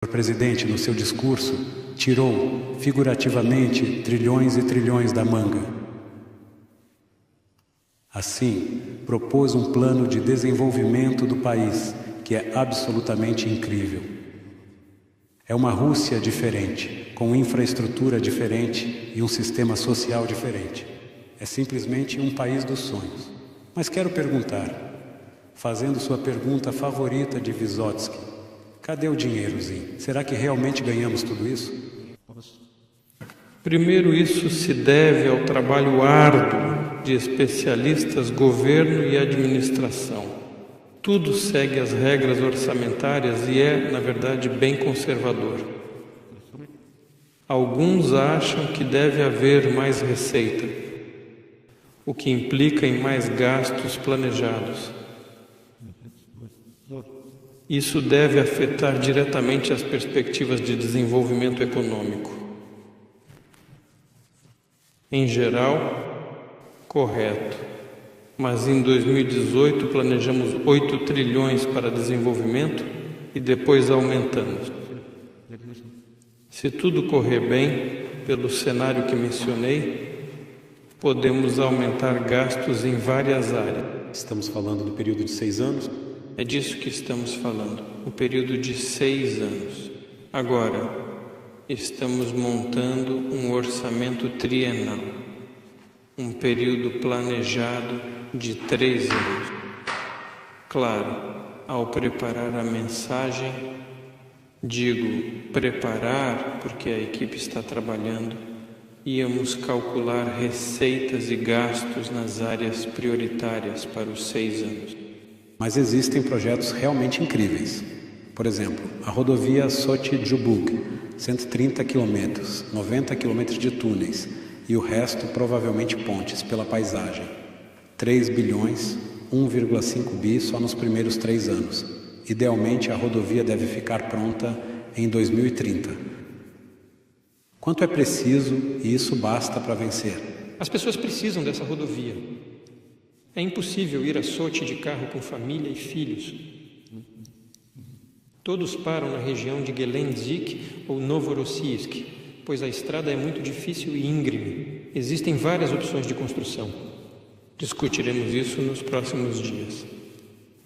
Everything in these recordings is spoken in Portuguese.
O presidente, no seu discurso, tirou, figurativamente, trilhões e trilhões da manga. Assim, propôs um plano de desenvolvimento do país que é absolutamente incrível. É uma Rússia diferente, com infraestrutura diferente e um sistema social diferente. É simplesmente um país dos sonhos. Mas quero perguntar, fazendo sua pergunta favorita de Vysotsky, cadê o dinheirozinho? Será que realmente ganhamos tudo isso? Primeiro, isso se deve ao trabalho árduo de especialistas, governo e administração. Tudo segue as regras orçamentárias e é, na verdade, bem conservador. Alguns acham que deve haver mais receita, o que implica em mais gastos planejados. Isso deve afetar diretamente as perspectivas de desenvolvimento econômico. Em geral, correto. Mas em 2018 planejamos 8 trilhões para desenvolvimento e depois aumentamos. Se tudo correr bem, pelo cenário que mencionei, podemos aumentar gastos em várias áreas. Estamos falando do período de 6 anos? É disso que estamos falando, o período de 6 anos. Agora, estamos montando um orçamento trienal, um período planejado de 3 anos. Claro, ao preparar a mensagem, digo preparar porque a equipe está trabalhando, íamos calcular receitas e gastos nas áreas prioritárias para os 6 anos. Mas existem projetos realmente incríveis. Por exemplo, a rodovia Sochi-Jubug, 130 quilômetros, 90 quilômetros de túneis e o resto provavelmente pontes pela paisagem. 3 bilhões, 1,5 bi só nos primeiros 3 anos. Idealmente, a rodovia deve ficar pronta em 2030. Quanto é preciso e isso basta para vencer? As pessoas precisam dessa rodovia. É impossível ir a Sochi de carro com família e filhos. Todos param na região de Gelendzhik ou Novorossiysk, pois a estrada é muito difícil e íngreme. Existem várias opções de construção. Discutiremos isso nos próximos dias.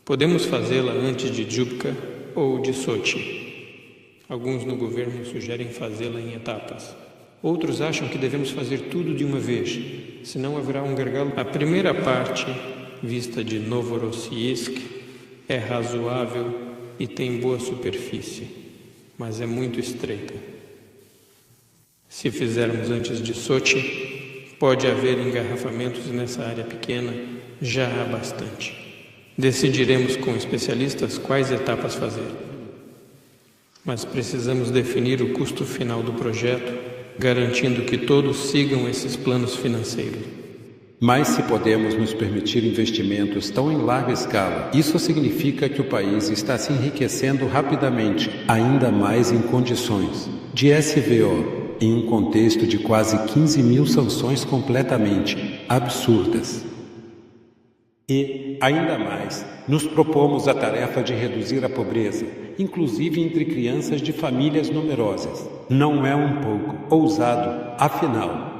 Podemos fazê-la antes de Jubka ou de Sochi. Alguns no governo sugerem fazê-la em etapas. Outros acham que devemos fazer tudo de uma vez, senão haverá um gargalo. A primeira parte, vista de Novorossiysk, é razoável e tem boa superfície, mas é muito estreita. Se fizermos antes de Sochi, pode haver engarrafamentos nessa área pequena, já há bastante. Decidiremos com especialistas quais etapas fazer. Mas precisamos definir o custo final do projeto, garantindo que todos sigam esses planos financeiros. Mas se podemos nos permitir investimentos tão em larga escala, isso significa que o país está se enriquecendo rapidamente, ainda mais em condições de SVO, em um contexto de quase 15 mil sanções completamente absurdas. E, ainda mais, nos propomos a tarefa de reduzir a pobreza, inclusive entre crianças de famílias numerosas. Não é um pouco ousado, afinal.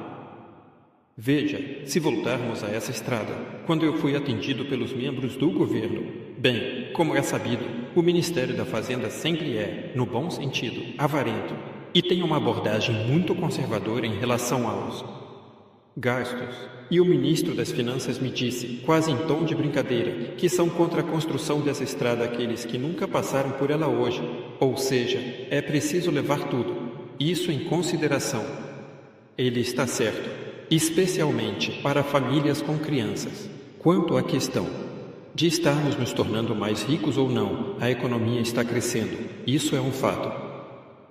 Veja, se voltarmos a essa estrada, quando eu fui atendido pelos membros do governo, bem, como é sabido, o Ministério da Fazenda sempre é, no bom sentido, avarento e tem uma abordagem muito conservadora em relação aos gastos. E o ministro das Finanças me disse, quase em tom de brincadeira, que são contra a construção dessa estrada aqueles que nunca passaram por ela hoje. Ou seja, é preciso levar tudo, isso em consideração. Ele está certo, especialmente para famílias com crianças. Quanto à questão de estarmos nos tornando mais ricos ou não, a economia está crescendo. Isso é um fato.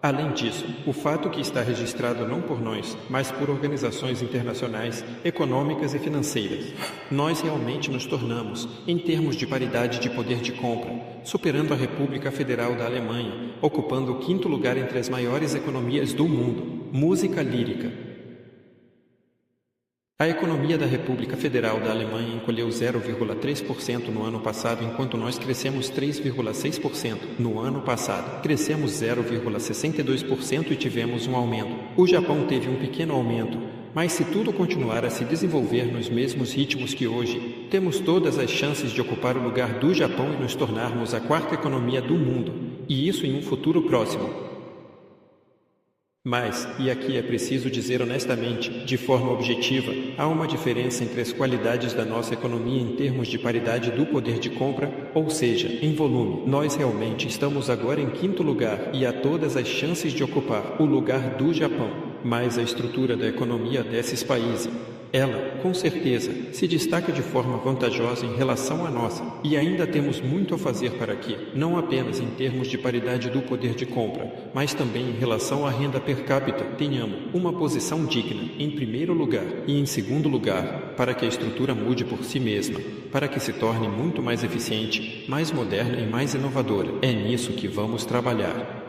Além disso, o fato que está registrado não por nós, mas por organizações internacionais, econômicas e financeiras. Nós realmente nos tornamos, em termos de paridade de poder de compra, superando a República Federal da Alemanha, ocupando o 5º lugar entre as maiores economias do mundo. Música lírica. A economia da República Federal da Alemanha encolheu 0,3% no ano passado, enquanto nós crescemos 3,6% no ano passado. Crescemos 0,62% e tivemos um aumento. O Japão teve um pequeno aumento, mas se tudo continuar a se desenvolver nos mesmos ritmos que hoje, temos todas as chances de ocupar o lugar do Japão e nos tornarmos a quarta economia do mundo, e isso em um futuro próximo. Mas, e aqui é preciso dizer honestamente, de forma objetiva, há uma diferença entre as qualidades da nossa economia em termos de paridade do poder de compra, ou seja, em volume. Nós realmente estamos agora em quinto lugar e há todas as chances de ocupar o lugar do Japão. Mas a estrutura da economia desses países, ela, com certeza, se destaca de forma vantajosa em relação à nossa. E ainda temos muito a fazer para que, não apenas em termos de paridade do poder de compra, mas também em relação à renda per capita, tenhamos uma posição digna, em primeiro lugar, e em segundo lugar, para que a estrutura mude por si mesma, para que se torne muito mais eficiente, mais moderna e mais inovadora. É nisso que vamos trabalhar.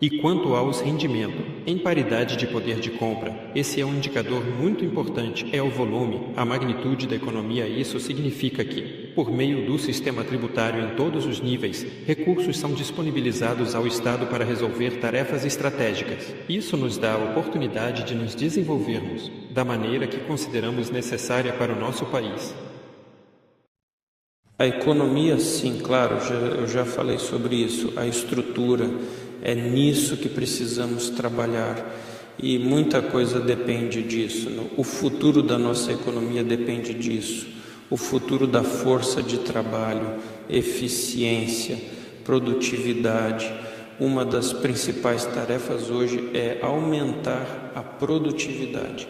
E quanto aos rendimentos, em paridade de poder de compra, esse é um indicador muito importante, é o volume, a magnitude da economia. Isso significa que, por meio do sistema tributário em todos os níveis, recursos são disponibilizados ao Estado para resolver tarefas estratégicas. Isso nos dá a oportunidade de nos desenvolvermos da maneira que consideramos necessária para o nosso país. A economia, sim, claro, eu já falei sobre isso, a estrutura, é nisso que precisamos trabalhar e muita coisa depende disso. O futuro da nossa economia depende disso, o futuro da força de trabalho, eficiência, produtividade. Uma das principais tarefas hoje é aumentar a produtividade,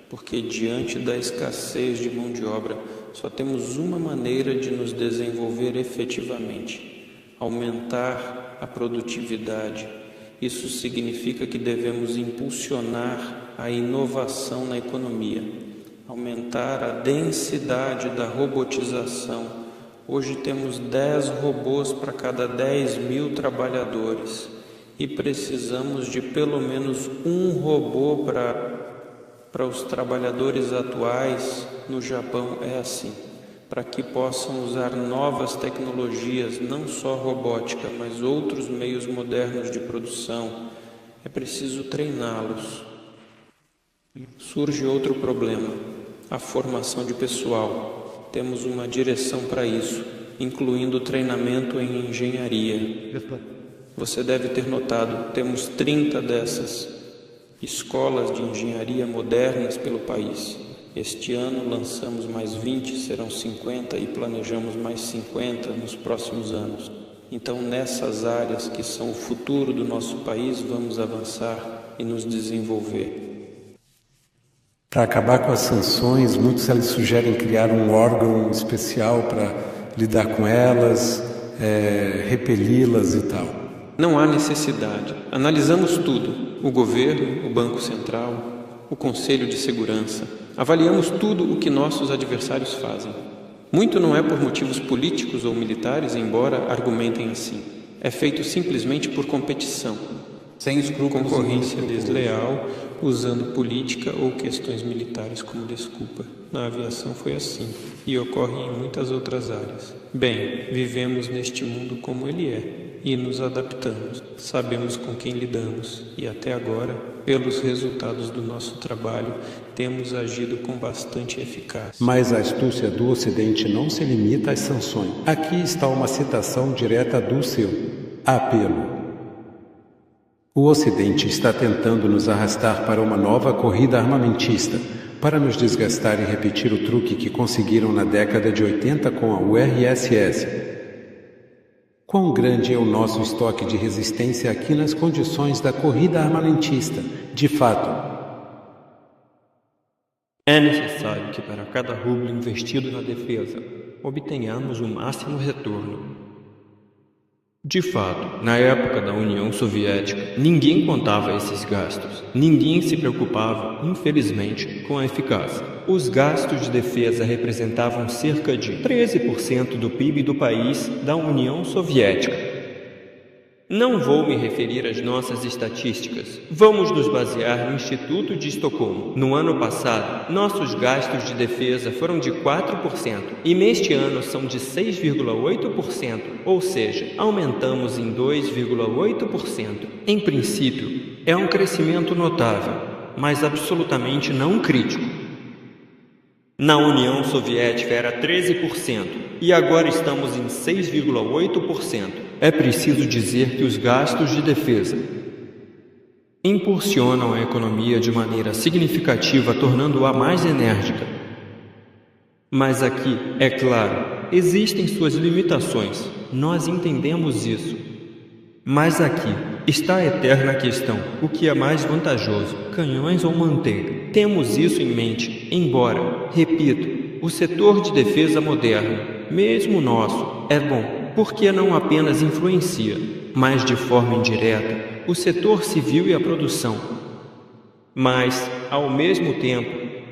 porque diante da escassez de mão de obra, só temos uma maneira de nos desenvolver efetivamente: aumentar a produtividade. Isso significa que devemos impulsionar a inovação na economia, aumentar a densidade da robotização. Hoje temos 10 robôs para cada 10.000 trabalhadores e precisamos de pelo menos um robô para os trabalhadores atuais. No Japão é assim, para que possam usar novas tecnologias, não só robótica, mas outros meios modernos de produção. É preciso treiná-los. Surge outro problema, a formação de pessoal. Temos uma direção para isso, incluindo treinamento em engenharia. Você deve ter notado, temos 30 dessas escolas de engenharia modernas pelo país. Este ano lançamos mais 20, serão 50 e planejamos mais 50 nos próximos anos. Então, nessas áreas que são o futuro do nosso país, vamos avançar e nos desenvolver. Para acabar com as sanções, muitos eles sugerem criar um órgão especial para lidar com elas, repeli-las e tal. Não há necessidade. Analisamos tudo: o governo, o Banco Central, o Conselho de Segurança. Avaliamos tudo o que nossos adversários fazem. Muito não é por motivos políticos ou militares, embora argumentem assim. É feito simplesmente por competição, sem escrúpulos, concorrência desleal, usando política ou questões militares como desculpa. Na aviação foi assim, e ocorre em muitas outras áreas. Bem, vivemos neste mundo como ele é, e nos adaptamos. Sabemos com quem lidamos, e até agora, pelos resultados do nosso trabalho, temos agido com bastante eficácia. Mas a astúcia do Ocidente não se limita às sanções. Aqui está uma citação direta do seu apelo. O Ocidente está tentando nos arrastar para uma nova corrida armamentista, para nos desgastar e repetir o truque que conseguiram na década de 80 com a URSS. Quão grande é o nosso estoque de resistência aqui nas condições da corrida armamentista? De fato, é necessário que para cada rublo investido na defesa, obtenhamos o máximo retorno. De fato, na época da União Soviética, ninguém contava esses gastos. Ninguém se preocupava, infelizmente, com a eficácia. Os gastos de defesa representavam cerca de 13% do PIB do país da União Soviética. Não vou me referir às nossas estatísticas. Vamos nos basear no Instituto de Estocolmo. No ano passado, nossos gastos de defesa foram de 4% e neste ano são de 6,8%, ou seja, aumentamos em 2,8%. Em princípio, é um crescimento notável, mas absolutamente não crítico. Na União Soviética era 13% e agora estamos em 6,8%. É preciso dizer que os gastos de defesa impulsionam a economia de maneira significativa, tornando-a mais enérgica. Mas aqui, é claro, existem suas limitações. Nós entendemos isso. Mas aqui está a eterna questão: o que é mais vantajoso, canhões ou manteiga? Temos isso em mente, embora, repito, o setor de defesa moderno, mesmo nosso, é bom, porque não apenas influencia, mas de forma indireta, o setor civil e a produção. Mas, ao mesmo tempo,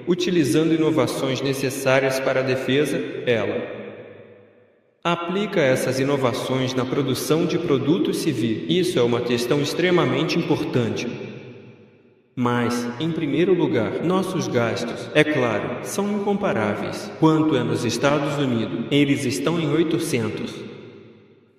utilizando inovações necessárias para a defesa, ela aplica essas inovações na produção de produtos civis. Isso é uma questão extremamente importante. Mas, em primeiro lugar, nossos gastos, é claro, são incomparáveis. Quanto é nos Estados Unidos, eles estão em 800.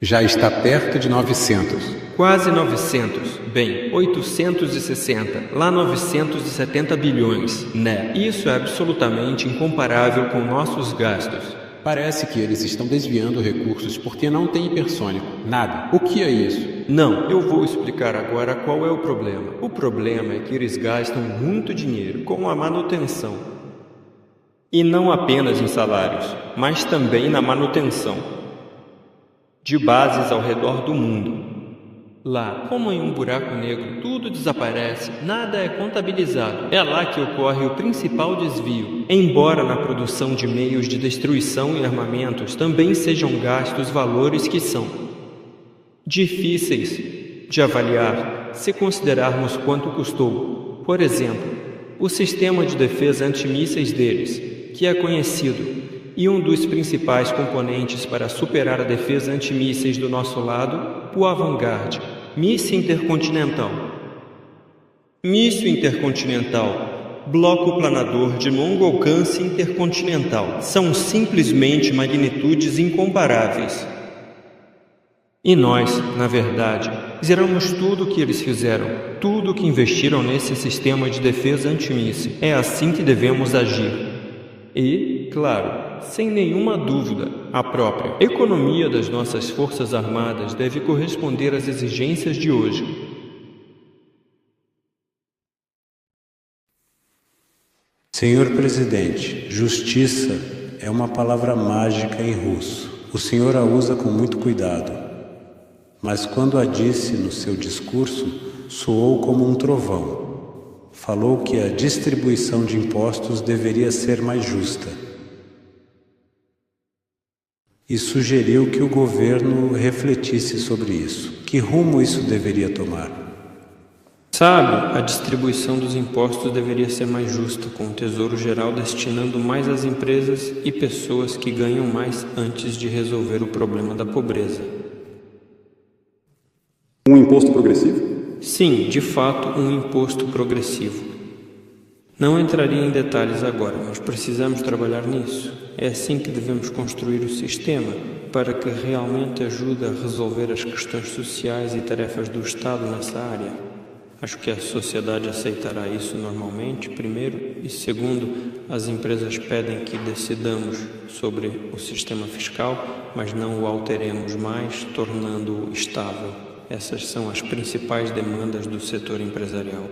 Já está perto de 900. Quase 900. Bem, 860. Lá 970 bilhões, né? Isso é absolutamente incomparável com nossos gastos. Parece que eles estão desviando recursos porque não tem hipersônico. Nada. O que é isso? Não, eu vou explicar agora qual é o problema. O problema é que eles gastam muito dinheiro com a manutenção. E não apenas em salários, mas também na manutenção de bases ao redor do mundo. Lá, como em um buraco negro, tudo desaparece, nada é contabilizado. É lá que ocorre o principal desvio. Embora na produção de meios de destruição e armamentos também sejam gastos valores que são difíceis de avaliar se considerarmos quanto custou. Por exemplo, o sistema de defesa antimísseis deles, que é conhecido, e um dos principais componentes para superar a defesa antimísseis do nosso lado, o Avangard, míssil intercontinental. Míssil intercontinental, bloco planador de longo alcance intercontinental, são simplesmente magnitudes incomparáveis. E nós, na verdade, zeramos tudo o que eles fizeram, tudo o que investiram nesse sistema de defesa antimíssil. É assim que devemos agir. E, claro, sem nenhuma dúvida, a própria economia das nossas forças armadas deve corresponder às exigências de hoje. Senhor Presidente, justiça é uma palavra mágica em russo. O senhor a usa com muito cuidado. Mas quando a disse no seu discurso, soou como um trovão. Falou que a distribuição de impostos deveria ser mais justa. E sugeriu que o governo refletisse sobre isso. Que rumo isso deveria tomar? Sabe, a distribuição dos impostos deveria ser mais justa, com o Tesouro Geral destinando mais às empresas e pessoas que ganham mais antes de resolver o problema da pobreza. Um imposto progressivo? Sim, de fato, um imposto progressivo. Não entraria em detalhes agora, mas precisamos trabalhar nisso. É assim que devemos construir o sistema, para que realmente ajude a resolver as questões sociais e tarefas do Estado nessa área. Acho que a sociedade aceitará isso normalmente, primeiro, e segundo, as empresas pedem que decidamos sobre o sistema fiscal, mas não o alteremos mais, tornando-o estável. Essas são as principais demandas do setor empresarial.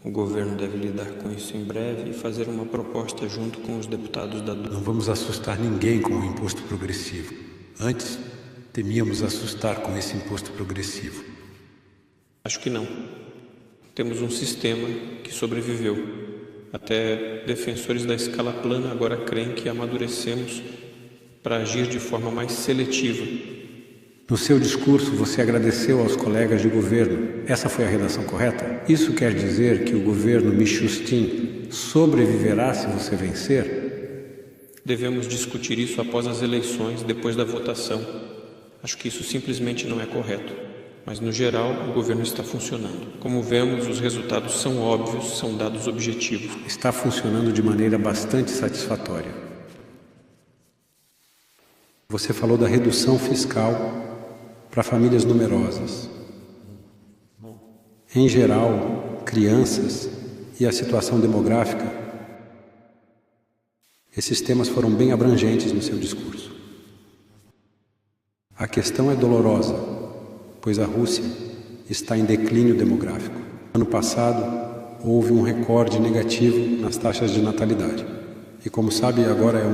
O governo deve lidar com isso em breve e fazer uma proposta junto com os deputados da Duma. Não vamos assustar ninguém com o imposto progressivo. Antes, temíamos assustar com esse imposto progressivo. Acho que não. Temos um sistema que sobreviveu. Até defensores da escala plana agora creem que amadurecemos para agir de forma mais seletiva. No seu discurso, você agradeceu aos colegas de governo. Essa foi a redação correta? Isso quer dizer que o governo Mishustin sobreviverá se você vencer? Devemos discutir isso após as eleições, depois da votação. Acho que isso simplesmente não é correto. Mas, no geral, o governo está funcionando. Como vemos, os resultados são óbvios, são dados objetivos. Está funcionando de maneira bastante satisfatória. Você falou da redução fiscal para famílias numerosas. Em geral, crianças e a situação demográfica, esses temas foram bem abrangentes no seu discurso. A questão é dolorosa, pois a Rússia está em declínio demográfico. Ano passado, houve um recorde negativo nas taxas de natalidade. E como sabe, agora é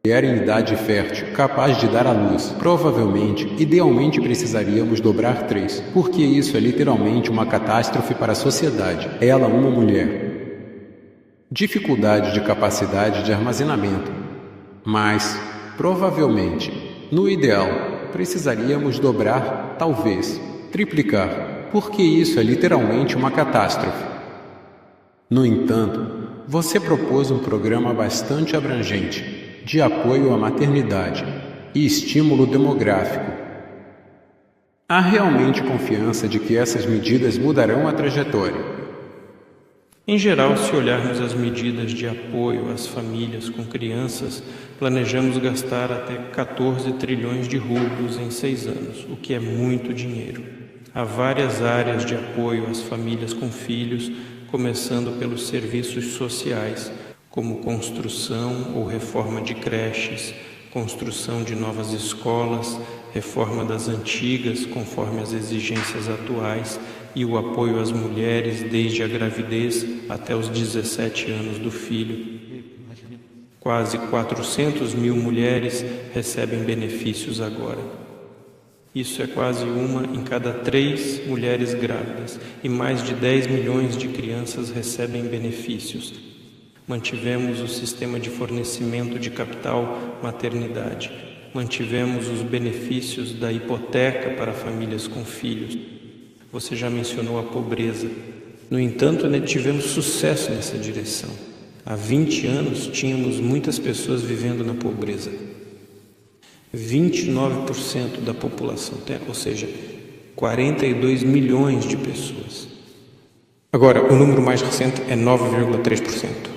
mulher em idade fértil, capaz de dar à luz. Provavelmente, idealmente precisaríamos dobrar 3, porque isso é literalmente uma catástrofe para a sociedade. Ela, uma mulher. Dificuldade de capacidade de armazenamento. Mas, provavelmente, no ideal, precisaríamos dobrar, talvez, triplicar, porque isso é literalmente uma catástrofe. No entanto, você propôs um programa bastante abrangente, de apoio à maternidade e estímulo demográfico. Há realmente confiança de que essas medidas mudarão a trajetória? Em geral, se olharmos as medidas de apoio às famílias com crianças, planejamos gastar até 14 trilhões de rublos em 6 anos, o que é muito dinheiro. Há várias áreas de apoio às famílias com filhos, começando pelos serviços sociais, como construção ou reforma de creches, construção de novas escolas, reforma das antigas conforme as exigências atuais e o apoio às mulheres desde a gravidez até os 17 anos do filho. Quase 400 mil mulheres recebem benefícios agora. Isso é quase 1 em cada 3 mulheres grávidas e mais de 10 milhões de crianças recebem benefícios. Mantivemos o sistema de fornecimento de capital maternidade. Mantivemos os benefícios da hipoteca para famílias com filhos. Você já mencionou a pobreza. No entanto, tivemos sucesso nessa direção. Há 20 anos, tínhamos muitas pessoas vivendo na pobreza. 29% da população, ou seja, 42 milhões de pessoas. Agora, o número mais recente é 9,3%.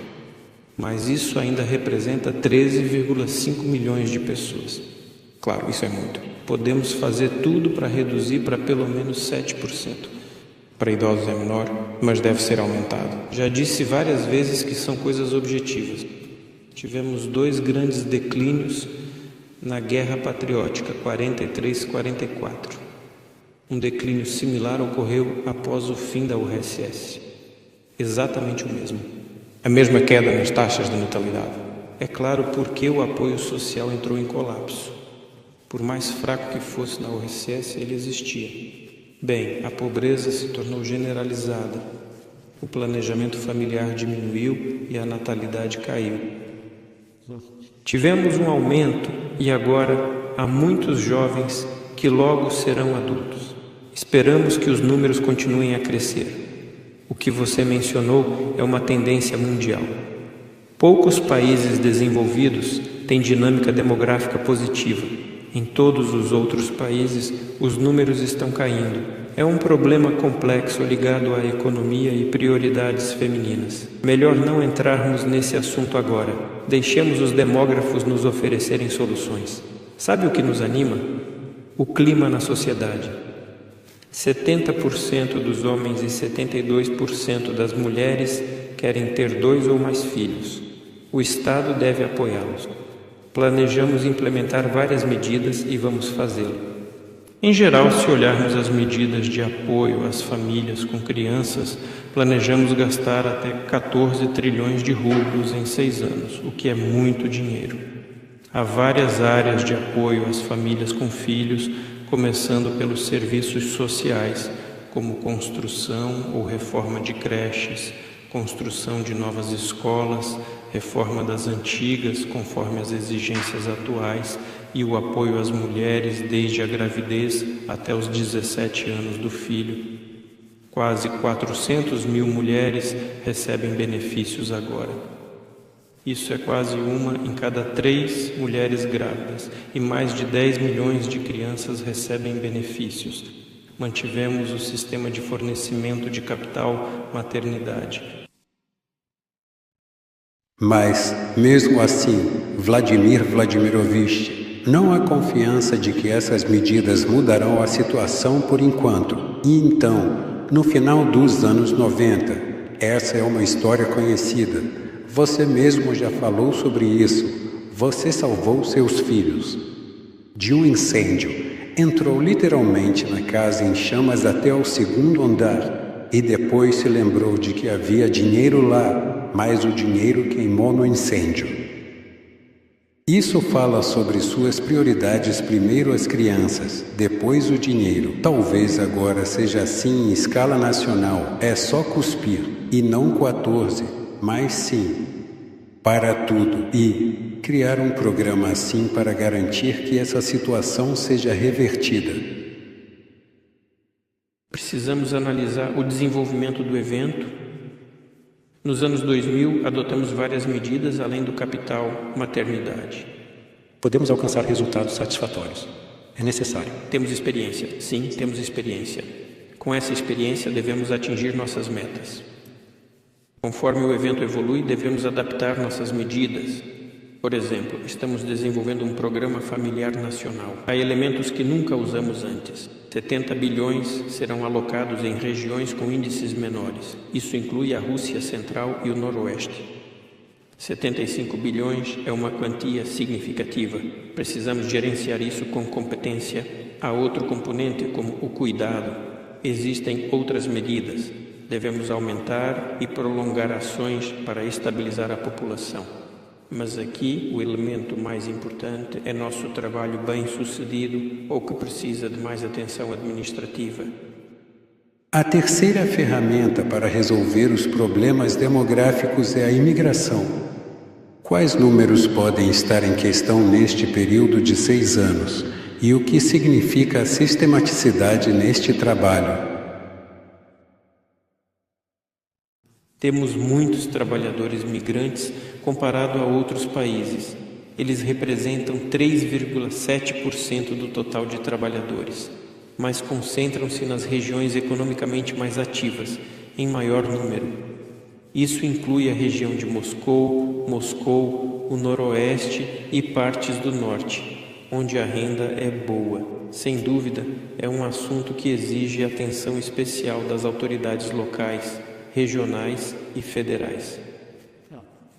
Mas isso ainda representa 13,5 milhões de pessoas. Claro, isso é muito. Podemos fazer tudo para reduzir para pelo menos 7%. Para idosos é menor, mas deve ser aumentado. Já disse várias vezes que são coisas objetivas. Tivemos 2 grandes declínios na Guerra Patriótica, 43-44. Um declínio similar ocorreu após o fim da URSS. Exatamente o mesmo. A mesma queda nas taxas de natalidade. É claro porque o apoio social entrou em colapso. Por mais fraco que fosse na URSS, ele existia. Bem, a pobreza se tornou generalizada. O planejamento familiar diminuiu e a natalidade caiu. Tivemos um aumento e agora há muitos jovens que logo serão adultos. Esperamos que os números continuem a crescer. O que você mencionou é uma tendência mundial. Poucos países desenvolvidos têm dinâmica demográfica positiva. Em todos os outros países, os números estão caindo. É um problema complexo ligado à economia e prioridades femininas. Melhor não entrarmos nesse assunto agora. Deixemos os demógrafos nos oferecerem soluções. Sabe o que nos anima? O clima na sociedade. 70% dos homens e 72% das mulheres querem ter 2 ou mais filhos. O Estado deve apoiá-los. Planejamos implementar várias medidas e vamos fazê-lo. Em geral, se olharmos as medidas de apoio às famílias com crianças, planejamos gastar até 14 trilhões de rublos em 6 anos, o que é muito dinheiro. Há várias áreas de apoio às famílias com filhos, começando pelos serviços sociais, como construção ou reforma de creches, construção de novas escolas, reforma das antigas conforme as exigências atuais e o apoio às mulheres desde a gravidez até os 17 anos do filho. Quase 400 mil mulheres recebem benefícios agora. Isso é quase 1 em cada 3 mulheres grávidas e mais de 10 milhões de crianças recebem benefícios. Mantivemos o sistema de fornecimento de capital maternidade. Mas, mesmo assim, Vladimir Vladimirovich, não há confiança de que essas medidas mudarão a situação por enquanto. E então, no final dos anos 90, essa é uma história conhecida. Você mesmo já falou sobre isso. Você salvou seus filhos de um incêndio. Entrou literalmente na casa em chamas até ao 2º andar e depois se lembrou de que havia dinheiro lá, mas o dinheiro queimou no incêndio. Isso fala sobre suas prioridades: primeiro as crianças, depois o dinheiro. Talvez agora seja assim em escala nacional. É só cuspir, e não 14, mas sim, para tudo. E criar um programa assim para garantir que essa situação seja revertida. Precisamos analisar o desenvolvimento do evento. Nos anos 2000, adotamos várias medidas além do capital maternidade. Podemos alcançar resultados satisfatórios. É necessário. Temos experiência. Sim, temos experiência. Com essa experiência, devemos atingir nossas metas. Conforme o evento evolui, devemos adaptar nossas medidas. Por exemplo, estamos desenvolvendo um programa familiar nacional. Há elementos que nunca usamos antes. 70 bilhões serão alocados em regiões com índices menores. Isso inclui a Rússia Central e o Noroeste. 75 bilhões é uma quantia significativa. Precisamos gerenciar isso com competência. Há outro componente, como o cuidado. Existem outras medidas. Devemos aumentar e prolongar ações para estabilizar a população. Mas aqui o elemento mais importante é nosso trabalho bem-sucedido ou que precisa de mais atenção administrativa. A terceira ferramenta para resolver os problemas demográficos é a imigração. Quais números podem estar em questão neste período de 6 anos? E o que significa a sistematicidade neste trabalho? Temos muitos trabalhadores migrantes comparado a outros países. Eles representam 3,7% do total de trabalhadores, mas concentram-se nas regiões economicamente mais ativas, em maior número. Isso inclui a região de Moscou, o Noroeste e partes do Norte, onde a renda é boa. Sem dúvida, é um assunto que exige atenção especial das autoridades locais, regionais e federais.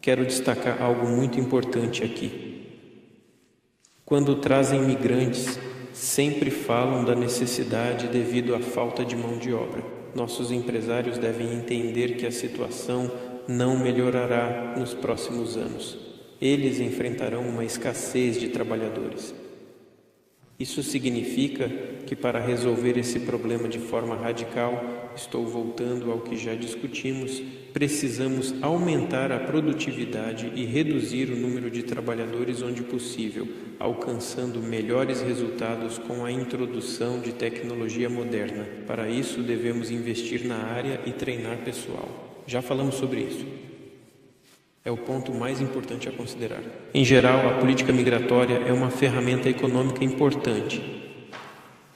Quero destacar algo muito importante aqui. Quando trazem migrantes, sempre falam da necessidade devido à falta de mão de obra. Nossos empresários devem entender que a situação não melhorará nos próximos anos. Eles enfrentarão uma escassez de trabalhadores. Isso significa que para resolver esse problema de forma radical, estou voltando ao que já discutimos, precisamos aumentar a produtividade e reduzir o número de trabalhadores onde possível, alcançando melhores resultados com a introdução de tecnologia moderna. Para isso, devemos investir na área e treinar pessoal. Já falamos sobre isso. É o ponto mais importante a considerar. Em geral, a política migratória é uma ferramenta econômica importante.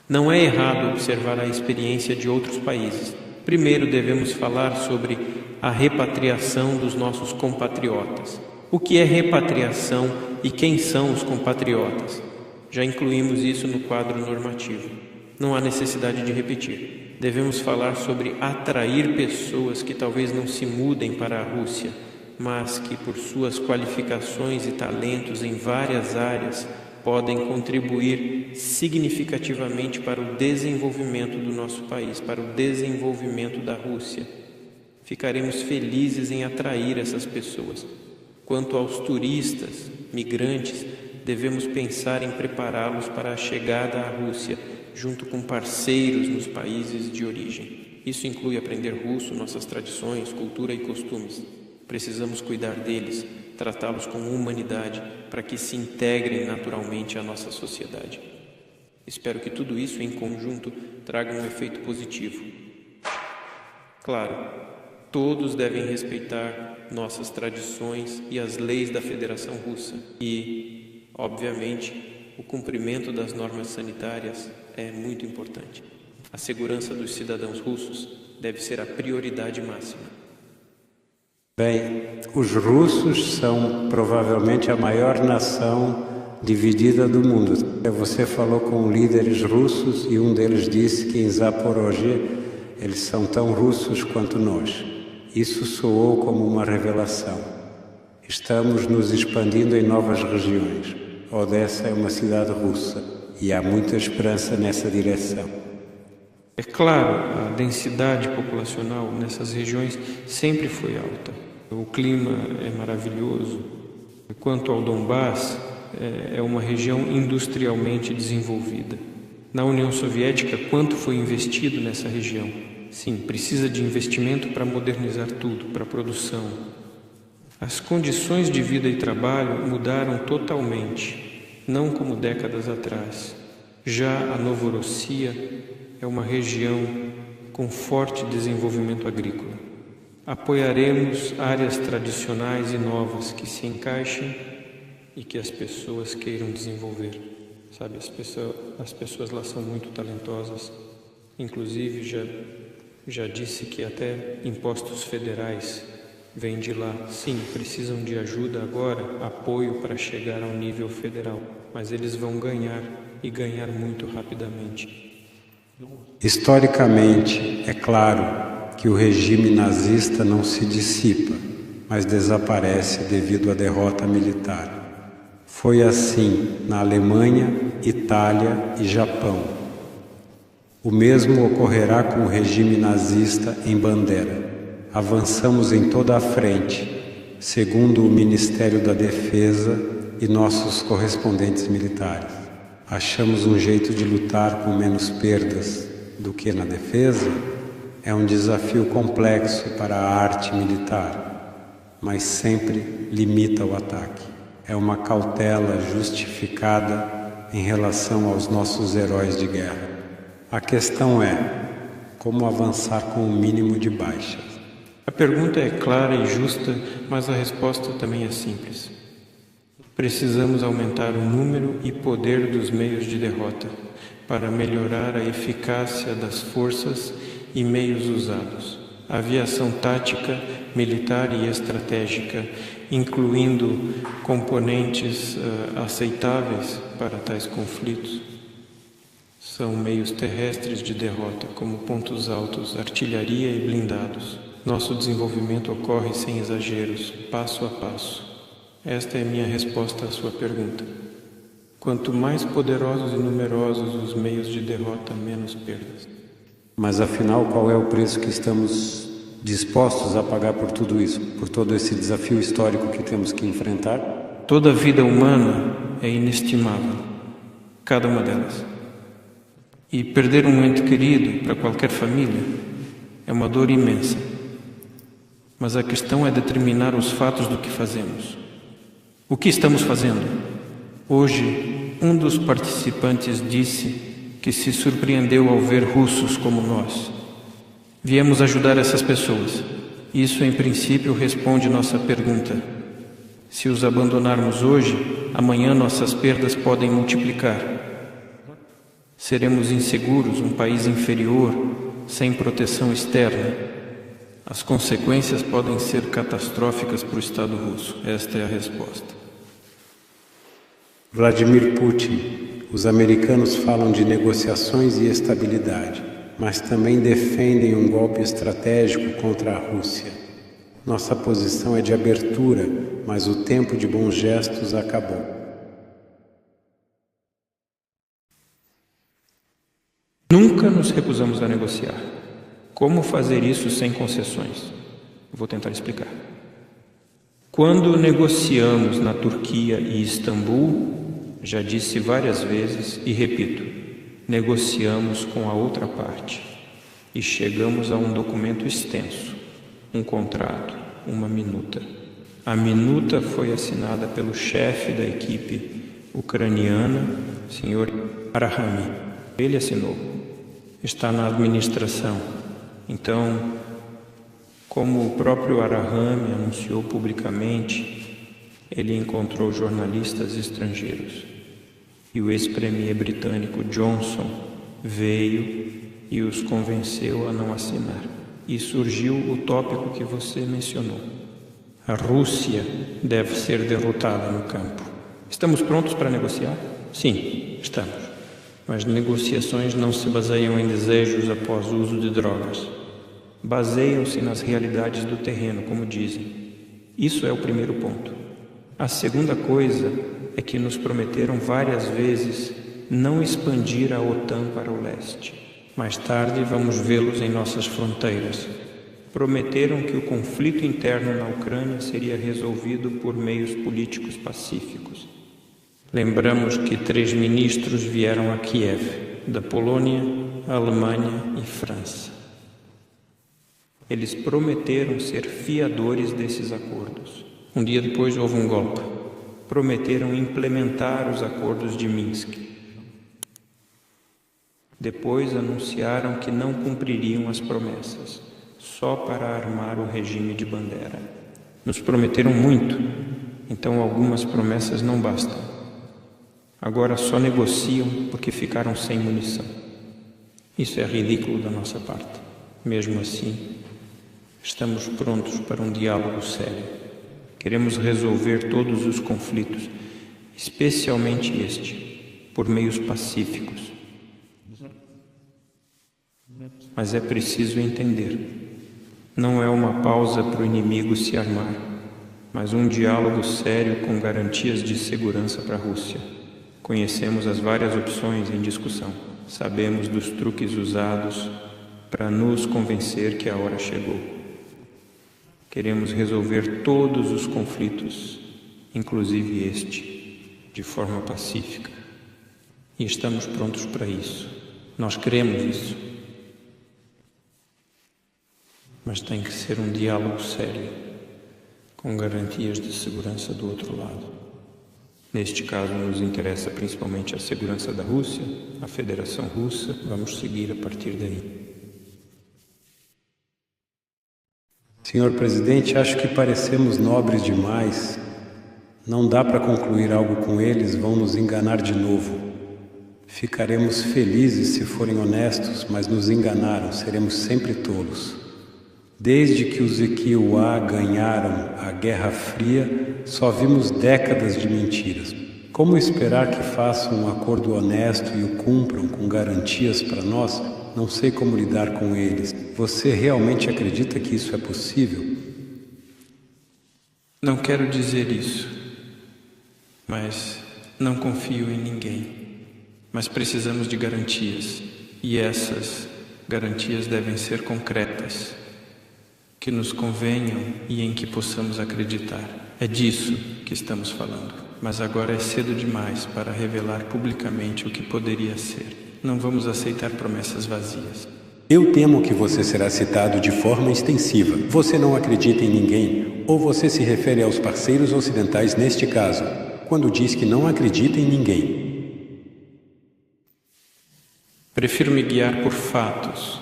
Não é errado observar a experiência de outros países. Primeiro, devemos falar sobre a repatriação dos nossos compatriotas. O que é repatriação e quem são os compatriotas? Já incluímos isso no quadro normativo. Não há necessidade de repetir. Devemos falar sobre atrair pessoas que talvez não se mudem para a Rússia, mas que por suas qualificações e talentos em várias áreas podem contribuir significativamente para o desenvolvimento do nosso país, para o desenvolvimento da Rússia. Ficaremos felizes em atrair essas pessoas. Quanto aos turistas, migrantes, devemos pensar em prepará-los para a chegada à Rússia, junto com parceiros nos países de origem. Isso inclui aprender russo, nossas tradições, cultura e costumes. Precisamos cuidar deles, tratá-los com humanidade, para que se integrem naturalmente à nossa sociedade. Espero que tudo isso em conjunto traga um efeito positivo. Claro, Todos devem respeitar nossas tradições e as leis da Federação Russa. E, obviamente, o cumprimento das normas sanitárias é muito importante. A segurança dos cidadãos russos deve ser a prioridade máxima. Bem, os russos são provavelmente a maior nação dividida do mundo. Você falou com líderes russos e um deles disse que em Zaporozhye eles são tão russos quanto nós. Isso soou como uma revelação. Estamos nos expandindo em novas regiões. Odessa é uma cidade russa e há muita esperança nessa direção. É claro, a densidade populacional nessas regiões sempre foi alta. O clima é maravilhoso. Quanto ao Donbass, é uma região industrialmente desenvolvida. Na União Soviética, quanto foi investido nessa região? Sim, precisa de investimento para modernizar tudo, para a produção. As condições de vida e trabalho mudaram totalmente, não como décadas atrás. Já a Novorossia é uma região com forte desenvolvimento agrícola. Apoiaremos áreas tradicionais e novas que se encaixem e que as pessoas queiram desenvolver. Sabe, as pessoas lá são muito talentosas. Inclusive, já disse que até impostos federais vêm de lá. Sim, precisam de ajuda agora, apoio para chegar ao nível federal. Mas eles vão ganhar e ganhar muito rapidamente. Historicamente, é claro que o regime nazista não se dissipa, mas desaparece devido à derrota militar. Foi assim na Alemanha, Itália e Japão. O mesmo ocorrerá com o regime nazista em Bandera. Avançamos em toda a frente, segundo o Ministério da Defesa e nossos correspondentes militares. Achamos um jeito de lutar com menos perdas do que na defesa? É um desafio complexo para a arte militar, mas sempre limita o ataque. É uma cautela justificada em relação aos nossos heróis de guerra. A questão é como avançar com o mínimo de baixas. A pergunta é clara e justa, mas a resposta também é simples. Precisamos aumentar o número e poder dos meios de derrota para melhorar a eficácia das forças e meios usados. Aviação tática, militar e estratégica, incluindo componentes aceitáveis para tais conflitos. São meios terrestres de derrota, como pontos altos, artilharia e blindados. Nosso desenvolvimento ocorre sem exageros, passo a passo. Esta é minha resposta à sua pergunta. Quanto mais poderosos e numerosos os meios de derrota, menos perdas. Mas afinal, qual é o preço que estamos dispostos a pagar por tudo isso, por todo esse desafio histórico que temos que enfrentar? Toda vida humana é inestimável, cada uma delas. E perder um ente querido para qualquer família é uma dor imensa. Mas a questão é determinar os fatos do que fazemos. O que estamos fazendo? Hoje, um dos participantes disse que se surpreendeu ao ver russos como nós. Viemos ajudar essas pessoas. Isso, em princípio, responde nossa pergunta. Se os abandonarmos hoje, amanhã nossas perdas podem multiplicar. Seremos inseguros, um país inferior, sem proteção externa. As consequências podem ser catastróficas para o Estado russo. Esta é a resposta. Vladimir Putin, os americanos falam de negociações e estabilidade, mas também defendem um golpe estratégico contra a Rússia. Nossa posição é de abertura, mas o tempo de bons gestos acabou. Nunca nos recusamos a negociar. Como fazer isso sem concessões? Vou tentar explicar. Quando negociamos na Turquia e Istambul, já disse várias vezes e repito, negociamos com a outra parte e chegamos a um documento extenso, um contrato, uma minuta. A minuta foi assinada pelo chefe da equipe ucraniana, Sr. Arahami. Ele assinou. Está na administração. Então, Como o próprio Arahami anunciou publicamente, ele encontrou jornalistas estrangeiros. E o ex-premier britânico Johnson veio e os convenceu a não assinar. E surgiu o tópico que você mencionou. A Rússia deve ser derrotada no campo. Estamos prontos para negociar? Sim, estamos. Mas negociações não se baseiam em desejos após o uso de drogas. Baseiam-se nas realidades do terreno, como dizem. Isso é o primeiro ponto. A segunda coisa é que nos prometeram várias vezes não expandir a OTAN para o leste. Mais tarde vamos vê-los em nossas fronteiras. Prometeram que o conflito interno na Ucrânia seria resolvido por meios políticos pacíficos. Lembramos que 3 ministros vieram a Kiev, da Polônia, Alemanha e França. Eles prometeram ser fiadores desses acordos. Um dia depois houve um golpe. Prometeram implementar os acordos de Minsk. Depois anunciaram que não cumpririam as promessas, só para armar o regime de Bandera. Nos prometeram muito, então algumas promessas não bastam. Agora só negociam porque ficaram sem munição. Isso é ridículo da nossa parte. Mesmo assim, estamos prontos para um diálogo sério. Queremos resolver todos os conflitos, especialmente este, por meios pacíficos. Mas é preciso entender, não é uma pausa para o inimigo se armar, mas um diálogo sério com garantias de segurança para a Rússia. Conhecemos as várias opções em discussão, sabemos dos truques usados para nos convencer que a hora chegou. Queremos resolver todos os conflitos, inclusive este, de forma pacífica. E estamos prontos para isso. Nós queremos isso. Mas tem que ser um diálogo sério, com garantias de segurança do outro lado. Neste caso, nos interessa principalmente a segurança da Rússia, a Federação Russa. Vamos seguir a partir daí. Senhor presidente, acho que parecemos nobres demais. Não dá para concluir algo com eles, vão nos enganar de novo. Ficaremos felizes se forem honestos, mas nos enganaram, seremos sempre tolos. Desde que os Equiuá ganharam a Guerra Fria, só vimos décadas de mentiras. Como esperar que façam um acordo honesto e o cumpram com garantias para nós? Não sei como lidar com eles. Você realmente acredita que isso é possível? Não quero dizer isso, mas não confio em ninguém. Mas precisamos de garantias, e essas garantias devem ser concretas, que nos convenham e em que possamos acreditar. É disso que estamos falando. Mas agora é cedo demais para revelar publicamente o que poderia ser. Não vamos aceitar promessas vazias. Eu temo que você será citado de forma extensiva. Você não acredita em ninguém, ou você se refere aos parceiros ocidentais neste caso, quando diz que não acredita em ninguém. Prefiro me guiar por fatos,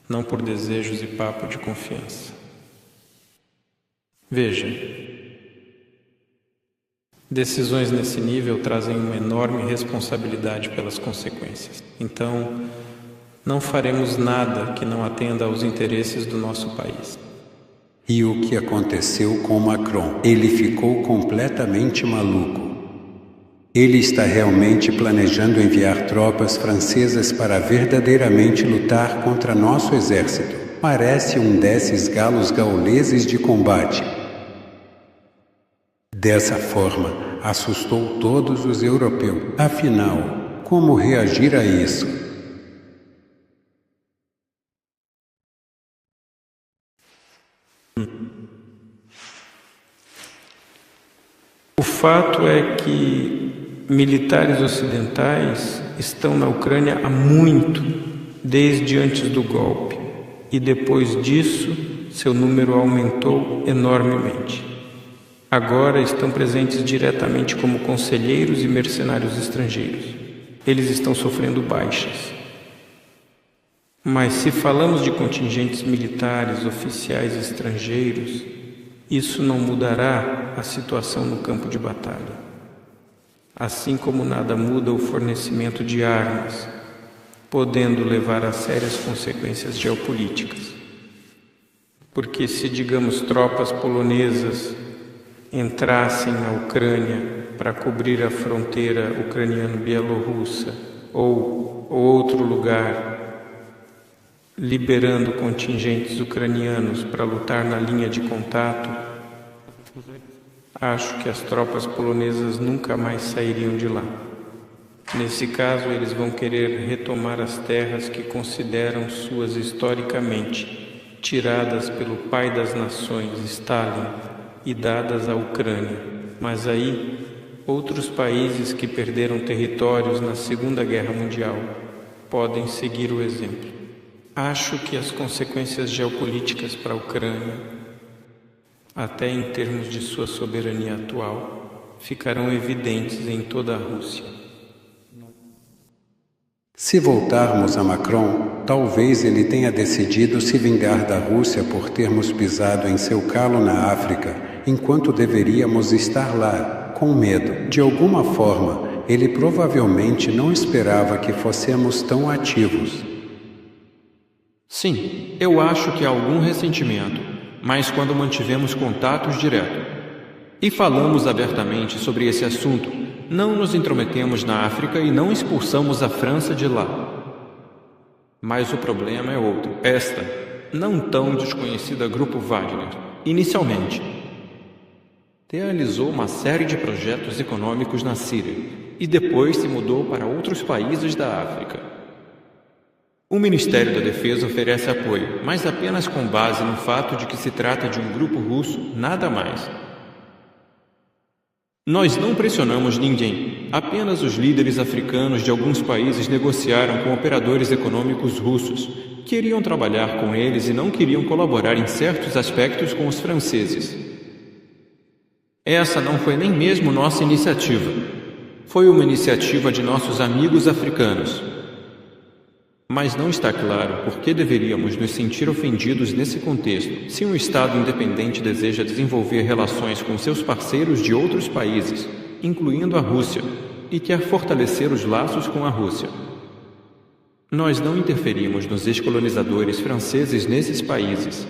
não por desejos e papo de confiança. Veja, decisões nesse nível trazem uma enorme responsabilidade pelas consequências. Então, não faremos nada que não atenda aos interesses do nosso país. E o que aconteceu com Macron? Ele ficou completamente maluco. Ele está realmente planejando enviar tropas francesas para verdadeiramente lutar contra nosso exército. Parece um desses galos gauleses de combate. Dessa forma, assustou todos os europeus. Afinal, como reagir a isso? O fato é que militares ocidentais estão na Ucrânia há muito, desde antes do golpe, e depois disso seu número aumentou enormemente. Agora estão presentes diretamente como conselheiros e mercenários estrangeiros. Eles estão sofrendo baixas. Mas se falamos de contingentes militares oficiais estrangeiros, isso não mudará a situação no campo de batalha. Assim como nada muda o fornecimento de armas, podendo levar a sérias consequências geopolíticas. Porque se, digamos, tropas polonesas entrassem na Ucrânia para cobrir a fronteira ucraniano-bielorrussa ou outro lugar, liberando contingentes ucranianos para lutar na linha de contato, acho que as tropas polonesas nunca mais sairiam de lá. Nesse caso, eles vão querer retomar as terras que consideram suas historicamente, tiradas pelo pai das nações, Stalin, e dadas à Ucrânia. Mas aí, outros países que perderam territórios na Segunda Guerra Mundial podem seguir o exemplo. Acho que as consequências geopolíticas para a Ucrânia, até em termos de sua soberania atual, ficarão evidentes em toda a Rússia. Se voltarmos a Macron, talvez ele tenha decidido se vingar da Rússia por termos pisado em seu calo na África, enquanto deveríamos estar lá, com medo. De alguma forma, ele provavelmente não esperava que fossemos tão ativos. Sim, eu acho que há algum ressentimento, mas quando mantivemos contatos diretos e falamos abertamente sobre esse assunto, não nos intrometemos na África e não expulsamos a França de lá. Mas o problema é outro. Esta, não tão desconhecida Grupo Wagner, inicialmente, realizou uma série de projetos econômicos na Síria e depois se mudou para outros países da África. O Ministério da Defesa oferece apoio, mas apenas com base no fato de que se trata de um grupo russo, nada mais. Nós não pressionamos ninguém, apenas os líderes africanos de alguns países negociaram com operadores econômicos russos, queriam trabalhar com eles e não queriam colaborar em certos aspectos com os franceses. Essa não foi nem mesmo nossa iniciativa, foi uma iniciativa de nossos amigos africanos. Mas não está claro por que deveríamos nos sentir ofendidos nesse contexto, se um Estado independente deseja desenvolver relações com seus parceiros de outros países, incluindo a Rússia, e quer fortalecer os laços com a Rússia. Nós não interferimos nos ex-colonizadores franceses nesses países.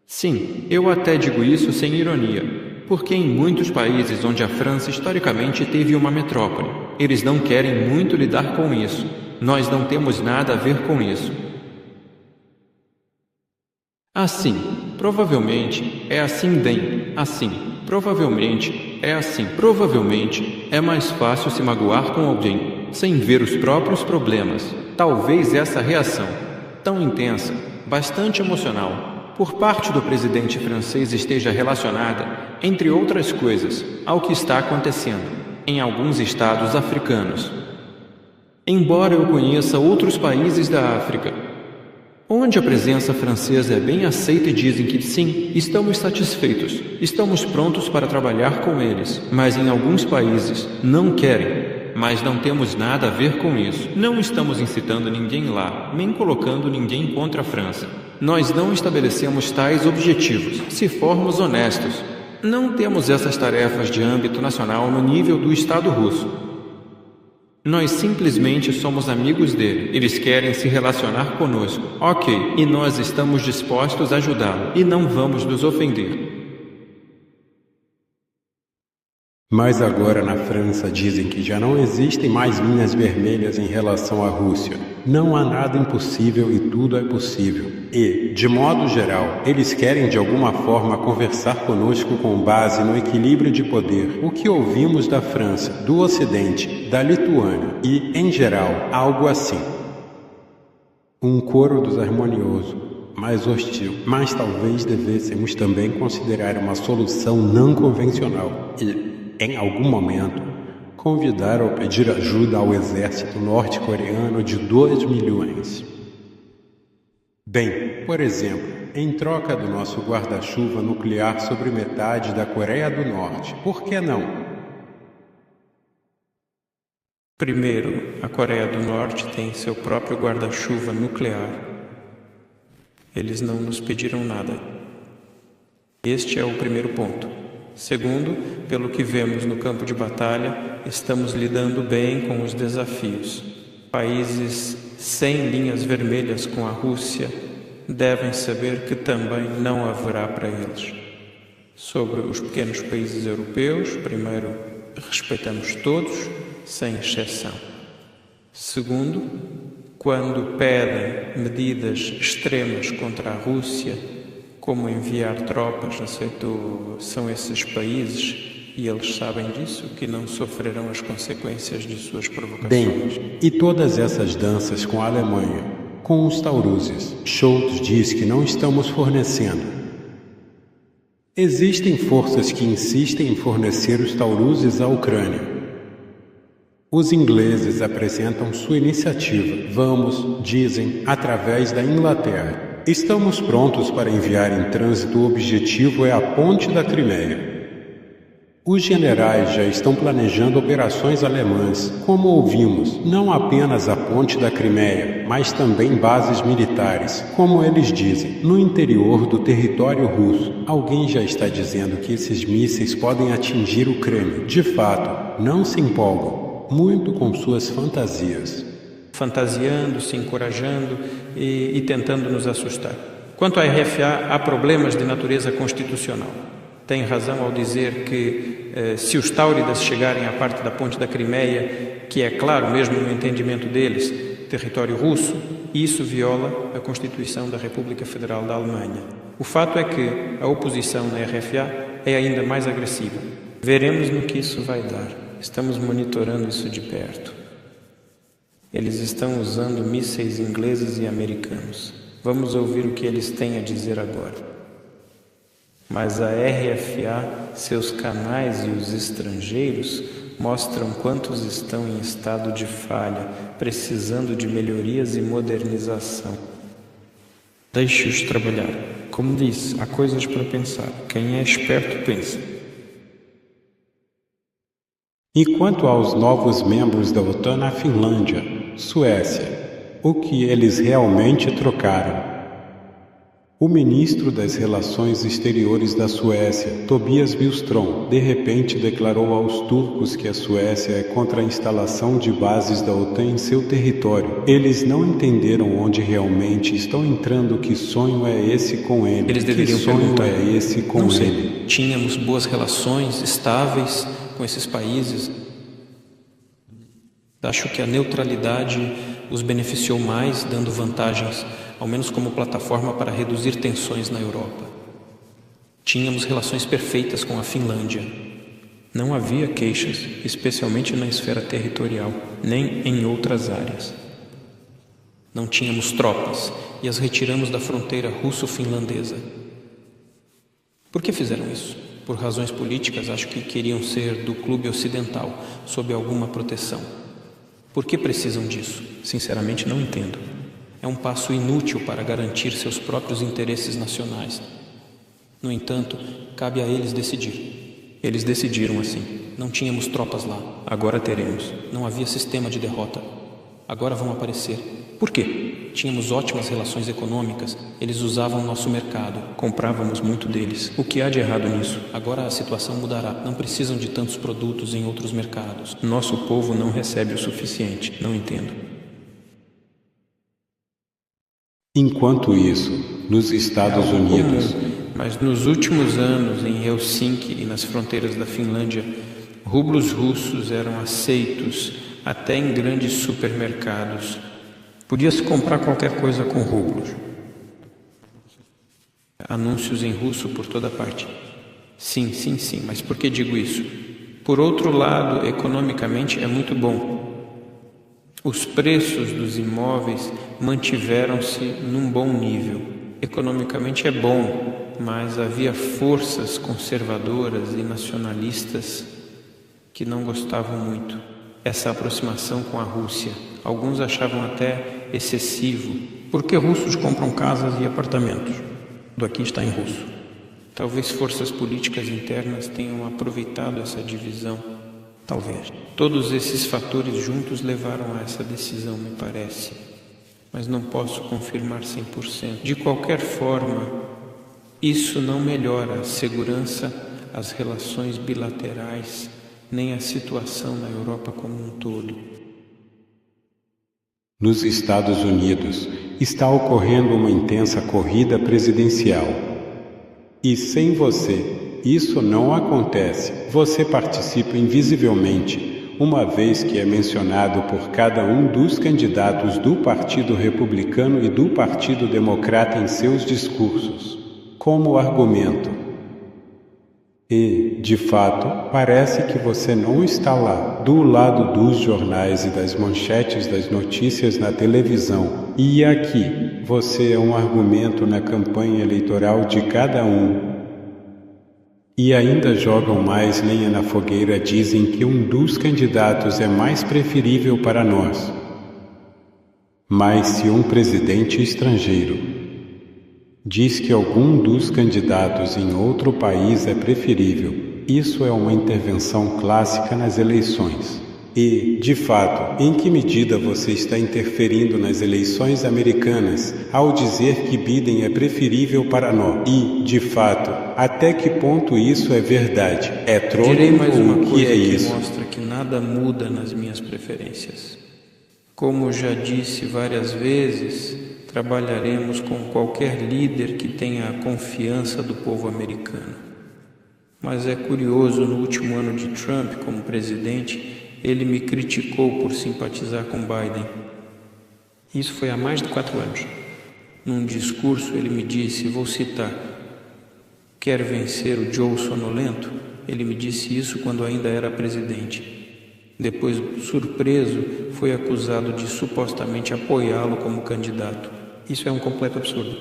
Sim, eu até digo isso sem ironia, porque em muitos países onde a França historicamente teve uma metrópole, eles não querem muito lidar com isso. Nós não temos nada a ver com isso. Assim, provavelmente é assim bem, assim, provavelmente é assim, provavelmente é mais fácil se magoar com alguém, sem ver os próprios problemas. Talvez essa reação, tão intensa, bastante emocional, por parte do presidente francês esteja relacionada, entre outras coisas, ao que está acontecendo em alguns estados africanos. Embora eu conheça outros países da África, onde a presença francesa é bem aceita e dizem que sim, estamos satisfeitos, estamos prontos para trabalhar com eles, mas em alguns países não querem, mas não temos nada a ver com isso. Não estamos incitando ninguém lá, nem colocando ninguém contra a França. Nós não estabelecemos tais objetivos, se formos honestos. Não temos essas tarefas de âmbito nacional no nível do Estado russo. Nós simplesmente somos amigos dele. Eles querem se relacionar conosco. Ok, e nós estamos dispostos a ajudá-lo e não vamos nos ofender. Mas agora na França dizem que já não existem mais linhas vermelhas em relação à Rússia. Não há nada impossível e tudo é possível. E, de modo geral, eles querem de alguma forma conversar conosco com base no equilíbrio de poder. O que ouvimos da França, do Ocidente, da Lituânia e, em geral, algo assim. Um coro desarmonioso, mais hostil. Mas talvez devêssemos também considerar uma solução não convencional e, em algum momento, convidar ou pedir ajuda ao exército norte-coreano de 2 milhões. Bem, por exemplo, em troca do nosso guarda-chuva nuclear sobre metade da Coreia do Norte, por que não? Primeiro, a Coreia do Norte tem seu próprio guarda-chuva nuclear. Eles não nos pediram nada. Este é o primeiro ponto. Segundo, pelo que vemos no campo de batalha, estamos lidando bem com os desafios. Países sem linhas vermelhas com a Rússia devem saber que também não haverá para eles. Sobre os pequenos países europeus, primeiro, respeitamos todos, sem exceção. Segundo, quando pedem medidas extremas contra a Rússia, como enviar tropas, são esses países, e eles sabem disso, que não sofrerão as consequências de suas provocações. Bem, e todas essas danças com a Alemanha, com os Tauruzes? Scholz diz que não estamos fornecendo. Existem forças que insistem em fornecer os Tauruzes à Ucrânia. Os ingleses apresentam sua iniciativa. Vamos, dizem, através da Inglaterra. Estamos prontos para enviar em trânsito. O objetivo é a ponte da Crimeia. Os generais já estão planejando operações alemãs, como ouvimos, não apenas a ponte da Crimeia, mas também bases militares, como eles dizem, no interior do território russo. Alguém já está dizendo que esses mísseis podem atingir o Kremlin. De fato, não se empolgam muito com suas fantasias. Fantasiando, se encorajando e tentando nos assustar. Quanto à RFA, há problemas de natureza constitucional. Tem razão ao dizer que se os Táuridas chegarem à parte da ponte da Crimeia, que é claro, mesmo no entendimento deles, território russo, isso viola a Constituição da República Federal da Alemanha. O fato é que a oposição na RFA é ainda mais agressiva. Veremos no que isso vai dar. Estamos monitorando isso de perto. Eles estão usando mísseis ingleses e americanos. Vamos ouvir o que eles têm a dizer agora. Mas a RFA, seus canais e os estrangeiros mostram quantos estão em estado de falha, precisando de melhorias e modernização. Deixe-os trabalhar. Como disse, há coisas para pensar. Quem é esperto pensa. E quanto aos novos membros da OTAN na Finlândia, Suécia, o que eles realmente trocaram? O ministro das Relações Exteriores da Suécia, Tobias Billström, de repente declarou aos turcos que a Suécia é contra a instalação de bases da OTAN em seu território. Eles não entenderam onde realmente estão entrando. Que sonho é esse com ele? Eles deveriam que sonho perguntar. É esse com não sei. ele? Tínhamos boas relações estáveis com esses países. Acho que a neutralidade os beneficiou mais, dando vantagens, ao menos como plataforma para reduzir tensões na Europa. Tínhamos relações perfeitas com a Finlândia. Não havia queixas, especialmente na esfera territorial, nem em outras áreas. Não tínhamos tropas e as retiramos da fronteira russo-finlandesa. Por que fizeram isso? Por razões políticas, acho que queriam ser do clube ocidental, sob alguma proteção. Por que precisam disso? Sinceramente, não entendo. É um passo inútil para garantir seus próprios interesses nacionais. No entanto, cabe a eles decidir. Eles decidiram assim. Não tínhamos tropas lá. Agora teremos. Não havia sistema de derrota. Agora vão aparecer. Por quê? Tínhamos ótimas relações econômicas. Eles usavam nosso mercado. Comprávamos muito deles. O que há de errado nisso? Agora a situação mudará. Não precisam de tantos produtos em outros mercados. Nosso povo não recebe o suficiente. Não entendo. Enquanto isso, nos Estados Unidos... Mas nos últimos anos, em Helsinki e nas fronteiras da Finlândia, rublos russos eram aceitos até em grandes supermercados. Podia-se comprar qualquer coisa com rublos. Anúncios em russo por toda parte. Sim, mas por que digo isso? Por outro lado, economicamente é muito bom. Os preços dos imóveis mantiveram-se num bom nível. Economicamente é bom, mas havia forças conservadoras e nacionalistas que não gostavam muito. Essa aproximação com a Rússia. Alguns achavam até excessivo. Por que russos compram casas e apartamentos? Tudo aqui está em russo. Talvez forças políticas internas tenham aproveitado essa divisão Talvez. Todos esses fatores juntos levaram a essa decisão, me parece. Mas não posso confirmar 100%. De qualquer forma, isso não melhora a segurança, as relações bilaterais, nem a situação na Europa como um todo. Nos Estados Unidos está ocorrendo uma intensa corrida presidencial. E sem você, isso não acontece. Você participa invisivelmente, uma vez que é mencionado por cada um dos candidatos do Partido Republicano e do Partido Democrata em seus discursos, como argumento. E, de fato, parece que você não está lá, do lado dos jornais e das manchetes das notícias na televisão. E aqui, você é um argumento na campanha eleitoral de cada um. E ainda jogam mais lenha na fogueira, dizem que um dos candidatos é mais preferível para nós. Mas se um presidente estrangeiro diz que algum dos candidatos em outro país é preferível, isso é uma intervenção clássica nas eleições. E, de fato, em que medida você está interferindo nas eleições americanas ao dizer que Biden é preferível para nós? E, de fato, até que ponto isso é verdade? É trolling? Direi mais uma ou o que é isso? Que mostra que nada muda nas minhas preferências. Como já disse várias vezes, trabalharemos com qualquer líder que tenha a confiança do povo americano. Mas é curioso, no último ano de Trump como presidente, ele me criticou por simpatizar com Biden. Isso foi há mais de 4 anos. Num discurso ele me disse, vou citar, quer vencer o Joe sonolento? Ele me disse isso quando ainda era presidente. Depois, surpreso, foi acusado de supostamente apoiá-lo como candidato. Isso é um completo absurdo.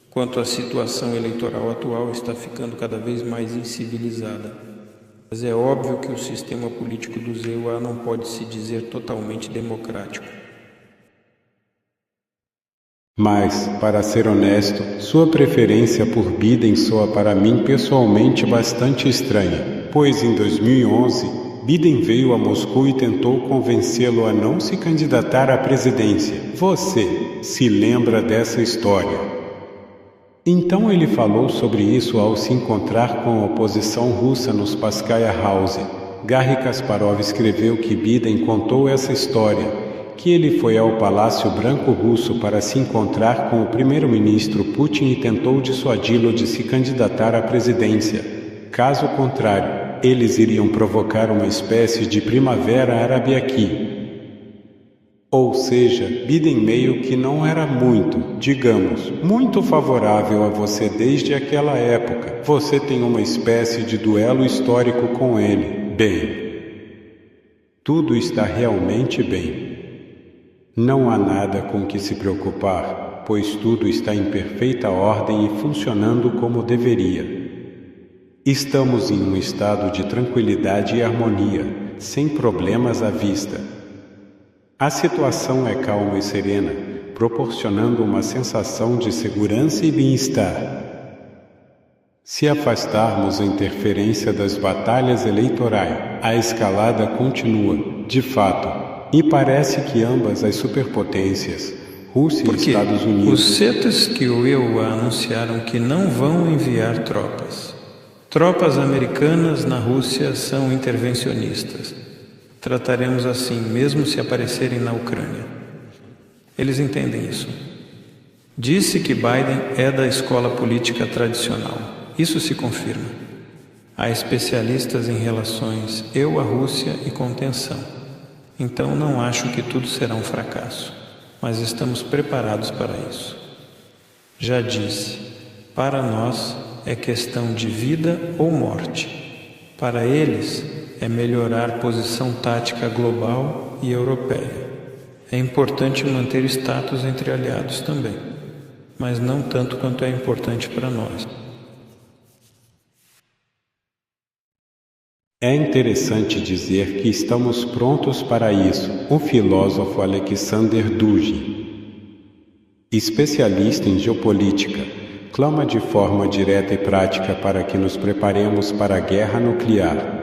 Quanto à situação eleitoral atual, está ficando cada vez mais incivilizada. Mas é óbvio que o sistema político do EUA não pode se dizer totalmente democrático. Mas, para ser honesto, sua preferência por Biden soa para mim pessoalmente bastante estranha, pois em 2011, Biden veio a Moscou e tentou convencê-lo a não se candidatar à presidência. Você se lembra dessa história? Então ele falou sobre isso ao se encontrar com a oposição russa no Spasskaya House. Garry Kasparov escreveu que Biden contou essa história, que ele foi ao Palácio Branco Russo para se encontrar com o primeiro-ministro Putin e tentou dissuadi-lo de se candidatar à presidência. Caso contrário, eles iriam provocar uma espécie de primavera árabe aqui. Ou seja, Biden meio que não era muito, digamos, muito favorável a você desde aquela época. Você tem uma espécie de duelo histórico com ele. Bem, tudo está realmente bem. Não há nada com que se preocupar, pois tudo está em perfeita ordem e funcionando como deveria. Estamos em um estado de tranquilidade e harmonia, sem problemas à vista. A situação é calma e serena, proporcionando uma sensação de segurança e bem-estar. Se afastarmos a interferência das batalhas eleitorais, a escalada continua, de fato, e parece que ambas as superpotências, Rússia e Estados Unidos... Os Setsk e o EUA anunciaram que não vão enviar tropas. Tropas americanas na Rússia são intervencionistas. Trataremos assim, mesmo se aparecerem na Ucrânia. Eles entendem isso. Disse que Biden é da escola política tradicional. Isso se confirma. Há especialistas em relações EU-Rússia e contenção. Então não acho que tudo será um fracasso, mas estamos preparados para isso. Já disse, para nós é questão de vida ou morte. Para eles é melhorar posição tática global e europeia. É importante manter status entre aliados também, mas não tanto quanto é importante para nós. É interessante dizer que estamos prontos para isso. O filósofo Alexander Dugin, especialista em geopolítica, clama de forma direta e prática para que nos preparemos para a guerra nuclear.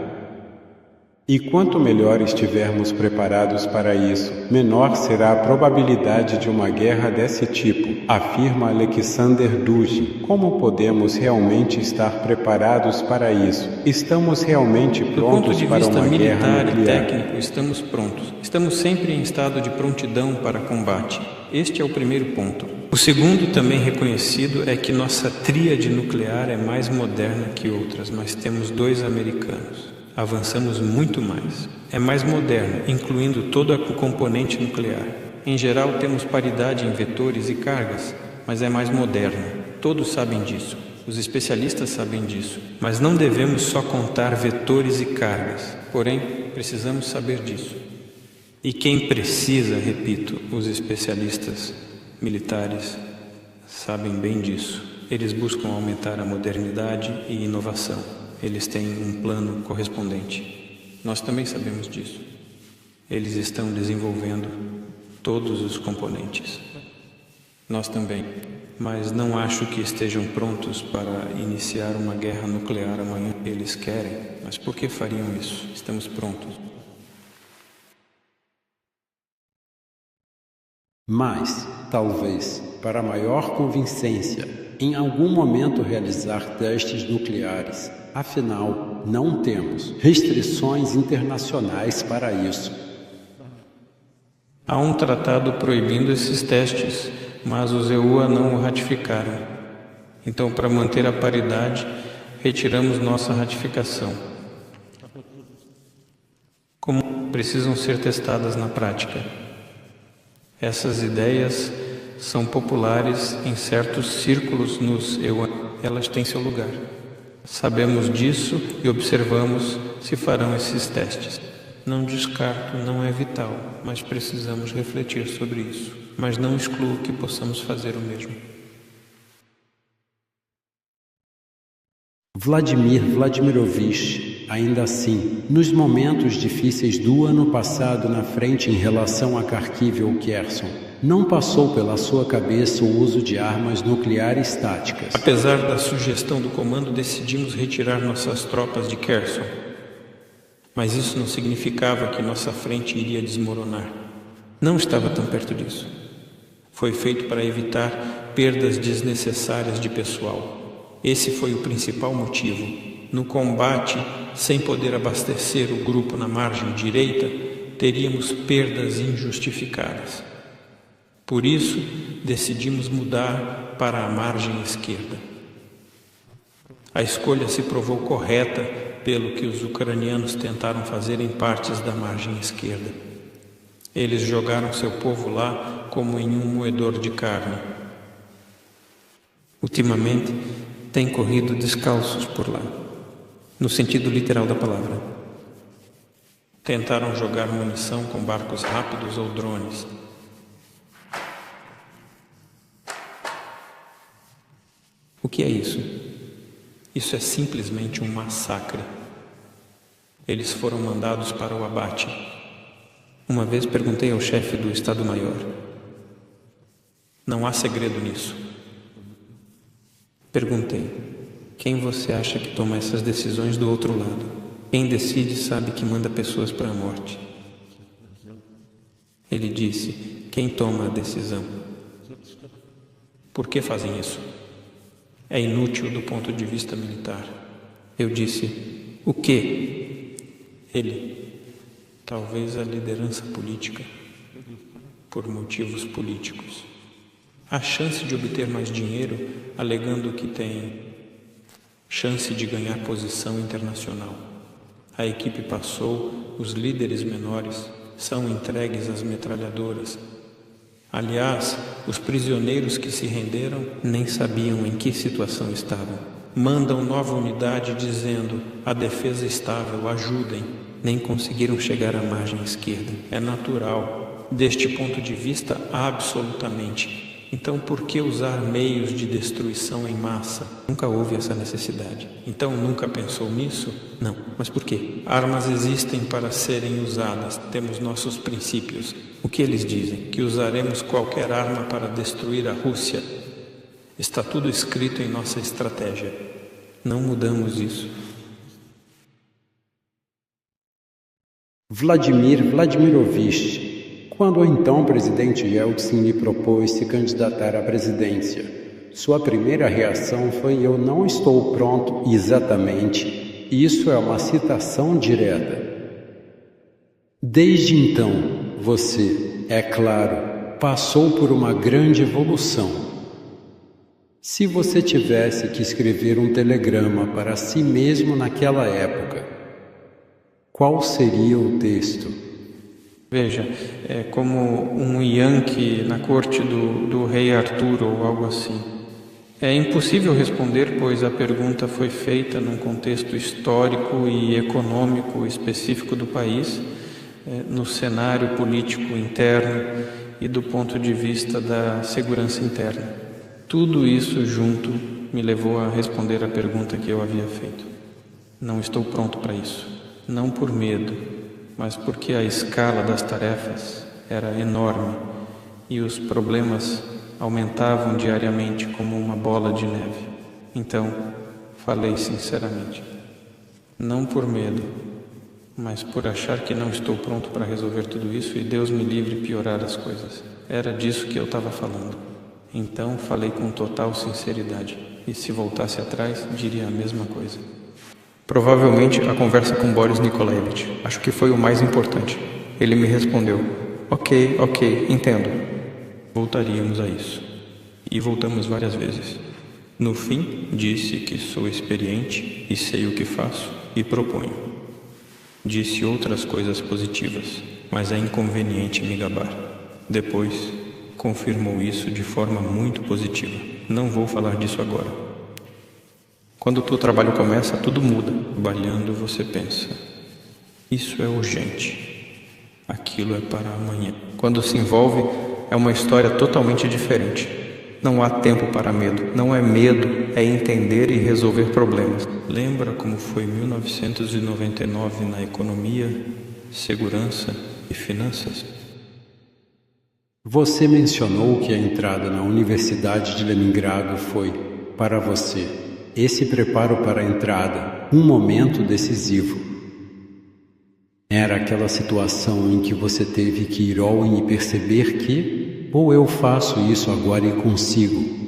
E quanto melhor estivermos preparados para isso, menor será a probabilidade de uma guerra desse tipo, afirma Alexander Dugin. Como podemos realmente estar preparados para isso? Estamos realmente prontos para uma guerra nuclear? Do ponto de vista militar e técnico, estamos prontos. Estamos sempre em estado de prontidão para combate. Este é o primeiro ponto. O segundo, também reconhecido, é que nossa tríade nuclear é mais moderna que outras, mas temos 2 americanos. Avançamos muito mais. É mais moderna, incluindo todo o componente nuclear. Em geral, temos paridade em vetores e cargas, mas é mais moderna. Todos sabem disso. Os especialistas sabem disso. Mas não devemos só contar vetores e cargas. Porém, precisamos saber disso. E quem precisa, repito, os especialistas militares sabem bem disso. Eles buscam aumentar a modernidade e inovação. Eles têm um plano correspondente. Nós também sabemos disso. Eles estão desenvolvendo todos os componentes. Nós também. Mas não acho que estejam prontos para iniciar uma guerra nuclear amanhã. Eles querem. Mas por que fariam isso? Estamos prontos. Mas, talvez, para maior convincência, em algum momento realizar testes nucleares. Afinal, não temos restrições internacionais para isso. Há um tratado proibindo esses testes, mas os EUA não o ratificaram. Então, para manter a paridade, retiramos nossa ratificação. Como precisam ser testadas na prática. Essas ideias são populares em certos círculos nos EUA. Elas têm seu lugar. Sabemos disso e observamos se farão esses testes. Não descarto, não é vital, mas precisamos refletir sobre isso. Mas não excluo que possamos fazer o mesmo. Vladimir Vladimirovich, ainda assim, nos momentos difíceis do ano passado na frente em relação a Kharkiv ou Kherson, não passou pela sua cabeça o uso de armas nucleares táticas. Apesar da sugestão do comando, decidimos retirar nossas tropas de Kherson. Mas isso não significava que nossa frente iria desmoronar. Não estava tão perto disso. Foi feito para evitar perdas desnecessárias de pessoal. Esse foi o principal motivo. No combate, sem poder abastecer o grupo na margem direita, teríamos perdas injustificadas. Por isso, decidimos mudar para a margem esquerda. A escolha se provou correta pelo que os ucranianos tentaram fazer em partes da margem esquerda. Eles jogaram seu povo lá como em um moedor de carne. Ultimamente, têm corrido descalços por lá, no sentido literal da palavra. Tentaram jogar munição com barcos rápidos ou drones. O que é isso? Isso é simplesmente um massacre. Eles foram mandados para o abate. Uma vez perguntei ao chefe do Estado-Maior. Não há segredo nisso. Perguntei: quem você acha que toma essas decisões do outro lado? Quem decide sabe que manda pessoas para a morte. Ele disse: quem toma a decisão? Por que fazem isso? É inútil do ponto de vista militar. Eu disse: o quê? Ele: talvez a liderança política, por motivos políticos. Há chance de obter mais dinheiro, alegando que tem chance de ganhar posição internacional. A equipe passou, os líderes menores são entregues às metralhadoras. Aliás, os prisioneiros que se renderam nem sabiam em que situação estavam. Mandam nova unidade dizendo: a defesa estável, ajudem. Nem conseguiram chegar à margem esquerda. É natural. Deste ponto de vista, absolutamente. Então, por que usar meios de destruição em massa? Nunca houve essa necessidade. Então, nunca pensou nisso? Não. Mas por quê? Armas existem para serem usadas. Temos nossos princípios. O que eles dizem? Que usaremos qualquer arma para destruir a Rússia. Está tudo escrito em nossa estratégia. Não mudamos isso. Vladimir Vladimirovich, quando o então presidente Yeltsin me propôs se candidatar à presidência, sua primeira reação foi: eu não estou pronto exatamente. Isso é uma citação direta. Desde então, você, é claro, passou por uma grande evolução. Se você tivesse que escrever um telegrama para si mesmo naquela época, qual seria o texto? Veja, é como um Yankee na corte do rei Arthur ou algo assim. É impossível responder, pois a pergunta foi feita num contexto histórico e econômico específico do país, no cenário político interno e do ponto de vista da segurança interna. Tudo isso junto me levou a responder a pergunta que eu havia feito. Não estou pronto para isso. Não por medo, mas porque a escala das tarefas era enorme e os problemas aumentavam diariamente como uma bola de neve. Então, falei sinceramente. Não por medo, mas por achar que não estou pronto para resolver tudo isso e Deus me livre piorar as coisas. Era disso que eu estava falando. Então falei com total sinceridade, e se voltasse atrás, diria a mesma coisa. Provavelmente a conversa com Boris Nikolaevich. Acho que foi o mais importante. Ele me respondeu: Ok, entendo. Voltaríamos a isso. E voltamos várias vezes. No fim, disse que sou experiente e sei o que faço e proponho. Disse outras coisas positivas, mas é inconveniente me gabar. Depois, confirmou isso de forma muito positiva. Não vou falar disso agora. Quando o teu trabalho começa, tudo muda. Trabalhando, você pensa: isso é urgente. Aquilo é para amanhã. Quando se envolve, é uma história totalmente diferente. Não há tempo para medo. Não é medo, é entender e resolver problemas. Lembra como foi 1999 na economia, segurança e finanças? Você mencionou que a entrada na Universidade de Leningrado foi, para você, esse preparo para a entrada, um momento decisivo. Era aquela situação em que você teve que ir all in e perceber que, ou eu faço isso agora e consigo,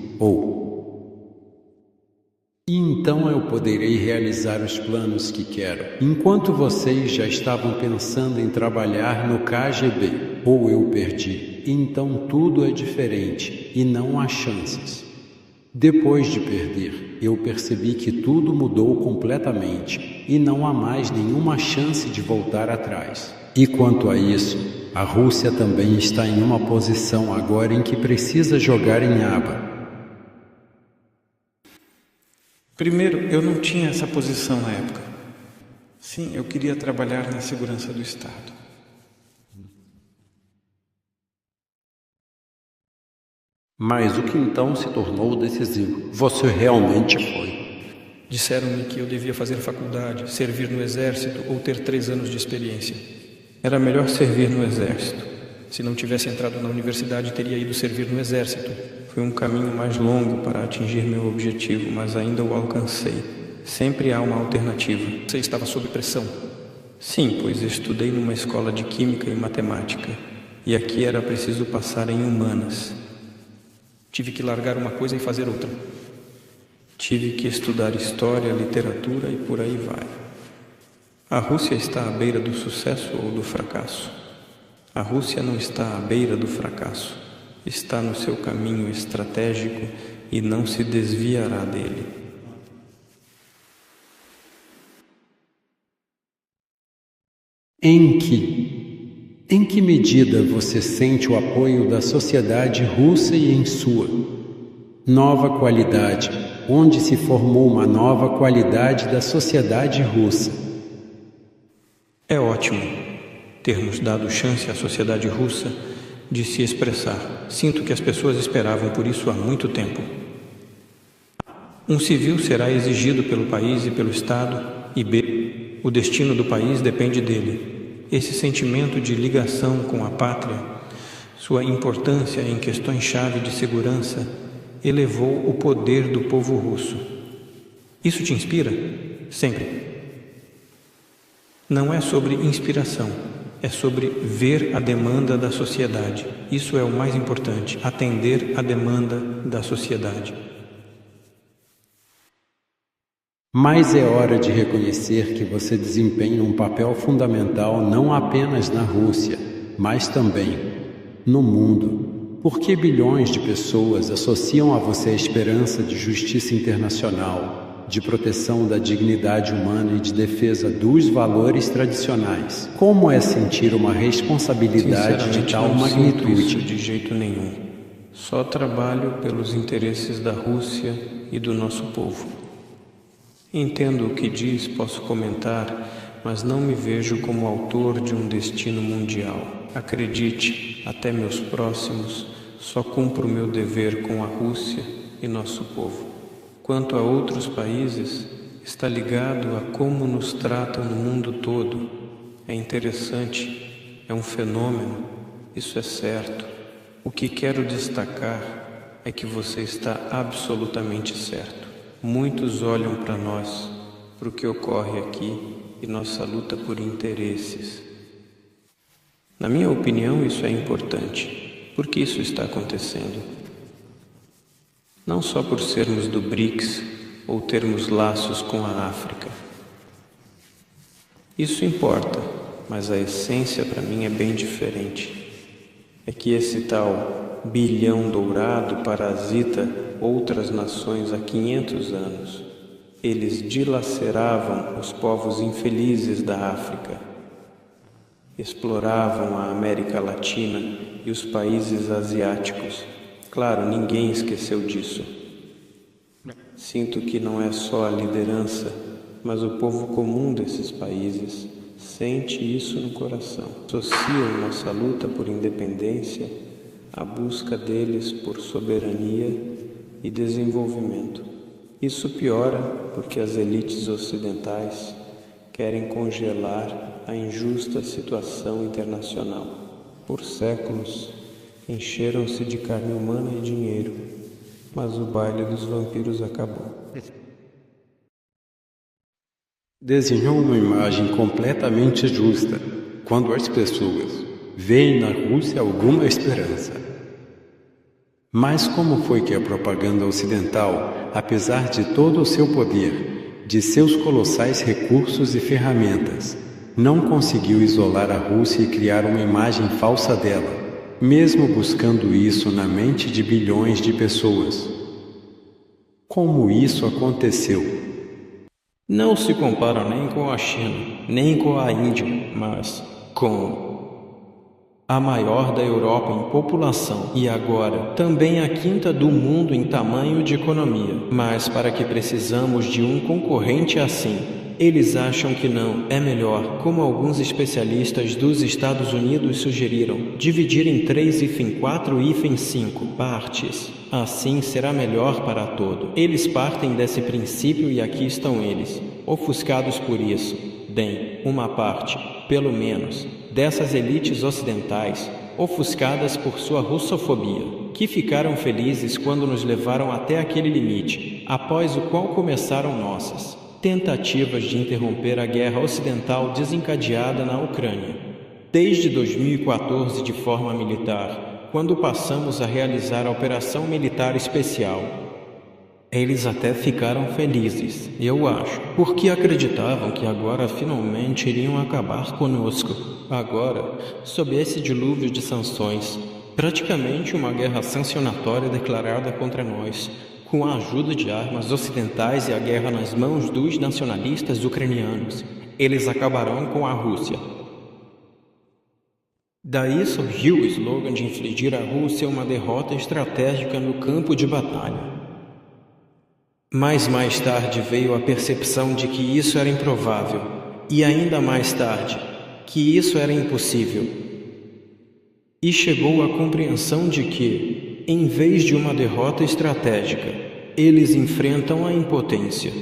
e então eu poderei realizar os planos que quero. Enquanto vocês já estavam pensando em trabalhar no KGB, ou eu perdi. Então tudo é diferente e não há chances. Depois de perder, eu percebi que tudo mudou completamente e não há mais nenhuma chance de voltar atrás. E quanto a isso, a Rússia também está em uma posição agora em que precisa jogar em aba. Primeiro, eu não tinha essa posição na época. Sim, eu queria trabalhar na segurança do Estado. Mas o que então se tornou decisivo? Você realmente foi. Disseram-me que eu devia fazer faculdade, servir no exército ou ter 3 anos de experiência. Era melhor servir no exército. Se não tivesse entrado na universidade, teria ido servir no exército. Foi um caminho mais longo para atingir meu objetivo, mas ainda o alcancei. Sempre há uma alternativa. Você estava sob pressão? Sim, pois estudei numa escola de química e matemática. E aqui era preciso passar em humanas. Tive que largar uma coisa e fazer outra. Tive que estudar história, literatura e por aí vai. A Rússia está à beira do sucesso ou do fracasso? A Rússia não está à beira do fracasso. Está no seu caminho estratégico e não se desviará dele. Em que medida você sente o apoio da sociedade russa e em sua nova qualidade, onde se formou uma nova qualidade da sociedade russa? É ótimo termos dado chance à sociedade russa de se expressar. Sinto que as pessoas esperavam por isso há muito tempo. Um civil será exigido pelo país e pelo Estado, e B, o destino do país depende dele. Esse sentimento de ligação com a pátria, sua importância em questões-chave de segurança, elevou o poder do povo russo. Isso te inspira? Sempre. Não é sobre inspiração, É sobre ver a demanda da sociedade. Isso é o mais importante, atender a demanda da sociedade. Mas é hora de reconhecer que você desempenha um papel fundamental não apenas na Rússia, mas também no mundo. Por que bilhões de pessoas associam a você a esperança de justiça internacional, de proteção da dignidade humana e de defesa dos valores tradicionais? Como é sentir uma responsabilidade de tal magnitude? Não sinto isso de jeito nenhum. Só trabalho pelos interesses da Rússia e do nosso povo. Entendo o que diz, posso comentar, mas não me vejo como autor de um destino mundial. Acredite, até meus próximos, só cumpro meu dever com a Rússia e nosso povo. Quanto a outros países, está ligado a como nos tratam no mundo todo. É interessante, é um fenômeno, isso é certo. O que quero destacar é que você está absolutamente certo. Muitos olham para nós, para o que ocorre aqui e nossa luta por interesses. Na minha opinião, isso é importante. Por que isso está acontecendo? Não só por sermos do BRICS ou termos laços com a África. Isso importa, mas a essência para mim é bem diferente. É que esse tal bilhão dourado parasita outras nações há 500 anos. Eles dilaceravam os povos infelizes da África, exploravam a América Latina e os países asiáticos. Claro, ninguém esqueceu disso. Sinto que não é só a liderança, mas o povo comum desses países sente isso no coração. Associam nossa luta por independência à busca deles por soberania e desenvolvimento. Isso piora porque as elites ocidentais querem congelar a injusta situação internacional. Por séculos, encheram-se de carne humana e dinheiro, mas o baile dos vampiros acabou. Desenhou uma imagem completamente justa quando as pessoas veem na Rússia alguma esperança. Mas como foi que a propaganda ocidental, apesar de todo o seu poder, de seus colossais recursos e ferramentas, não conseguiu isolar a Rússia e criar uma imagem falsa dela, mesmo buscando isso na mente de bilhões de pessoas? Como isso aconteceu? Não se compara nem com a China, nem com a Índia, mas com a maior da Europa em população e agora também a quinta do mundo em tamanho de economia. Mas para que precisamos de um concorrente assim? Eles acham que não. É melhor, como alguns especialistas dos Estados Unidos sugeriram, dividir em 3/4 e 5 partes. Assim será melhor para todo. Eles partem desse princípio e aqui estão eles, ofuscados por isso. Bem, uma parte, pelo menos, dessas elites ocidentais, ofuscadas por sua russofobia, que ficaram felizes quando nos levaram até aquele limite, após o qual começaram nossas tentativas de interromper a guerra ocidental desencadeada na Ucrânia. Desde 2014 de forma militar, quando passamos a realizar a Operação Militar Especial. Eles até ficaram felizes, eu acho, porque acreditavam que agora finalmente iriam acabar conosco. Agora, sob esse dilúvio de sanções, praticamente uma guerra sancionatória declarada contra nós, com a ajuda de armas ocidentais e a guerra nas mãos dos nacionalistas ucranianos, eles acabarão com a Rússia. Daí surgiu o slogan de infligir à Rússia uma derrota estratégica no campo de batalha. Mas mais tarde veio a percepção de que isso era improvável, e ainda mais tarde, que isso era impossível. E chegou à compreensão de que, em vez de uma derrota estratégica, eles enfrentam a impotência,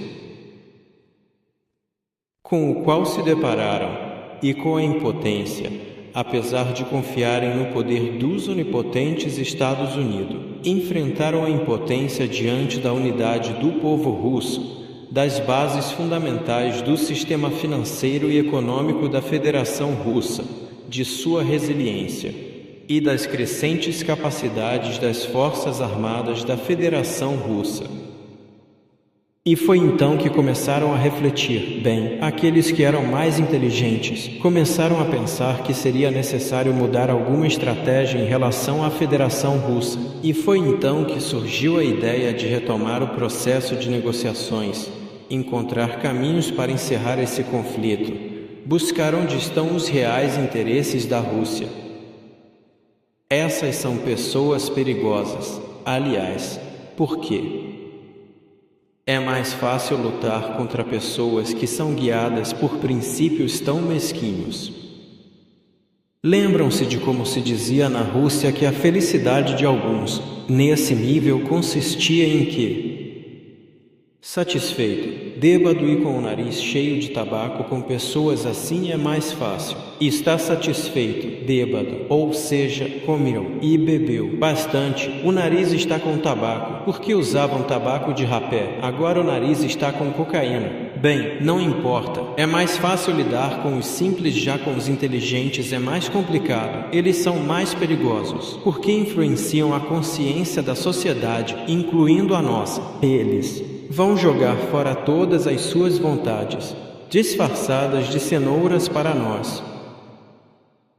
com o qual se depararam, e com a impotência, apesar de confiarem no poder dos onipotentes Estados Unidos, enfrentaram a impotência diante da unidade do povo russo, das bases fundamentais do sistema financeiro e econômico da Federação Russa, de sua resiliência e das crescentes capacidades das Forças Armadas da Federação Russa. E foi então que começaram a refletir. Bem, aqueles que eram mais inteligentes começaram a pensar que seria necessário mudar alguma estratégia em relação à Federação Russa. E foi então que surgiu a ideia de retomar o processo de negociações, encontrar caminhos para encerrar esse conflito, buscar onde estão os reais interesses da Rússia. Essas são pessoas perigosas. Aliás, por quê? É mais fácil lutar contra pessoas que são guiadas por princípios tão mesquinhos. Lembram-se de como se dizia na Rússia que a felicidade de alguns, nesse nível, consistia em quê? Satisfeito, bêbado e com o nariz cheio de tabaco, com pessoas assim é mais fácil. Está satisfeito, bêbado, ou seja, comeu e bebeu bastante, o nariz está com tabaco, porque usavam tabaco de rapé, agora o nariz está com cocaína. Bem, não importa, é mais fácil lidar com os simples, já com os inteligentes é mais complicado. Eles são mais perigosos, porque influenciam a consciência da sociedade, incluindo a nossa. Eles vão jogar fora todas as suas vontades, disfarçadas de cenouras para nós.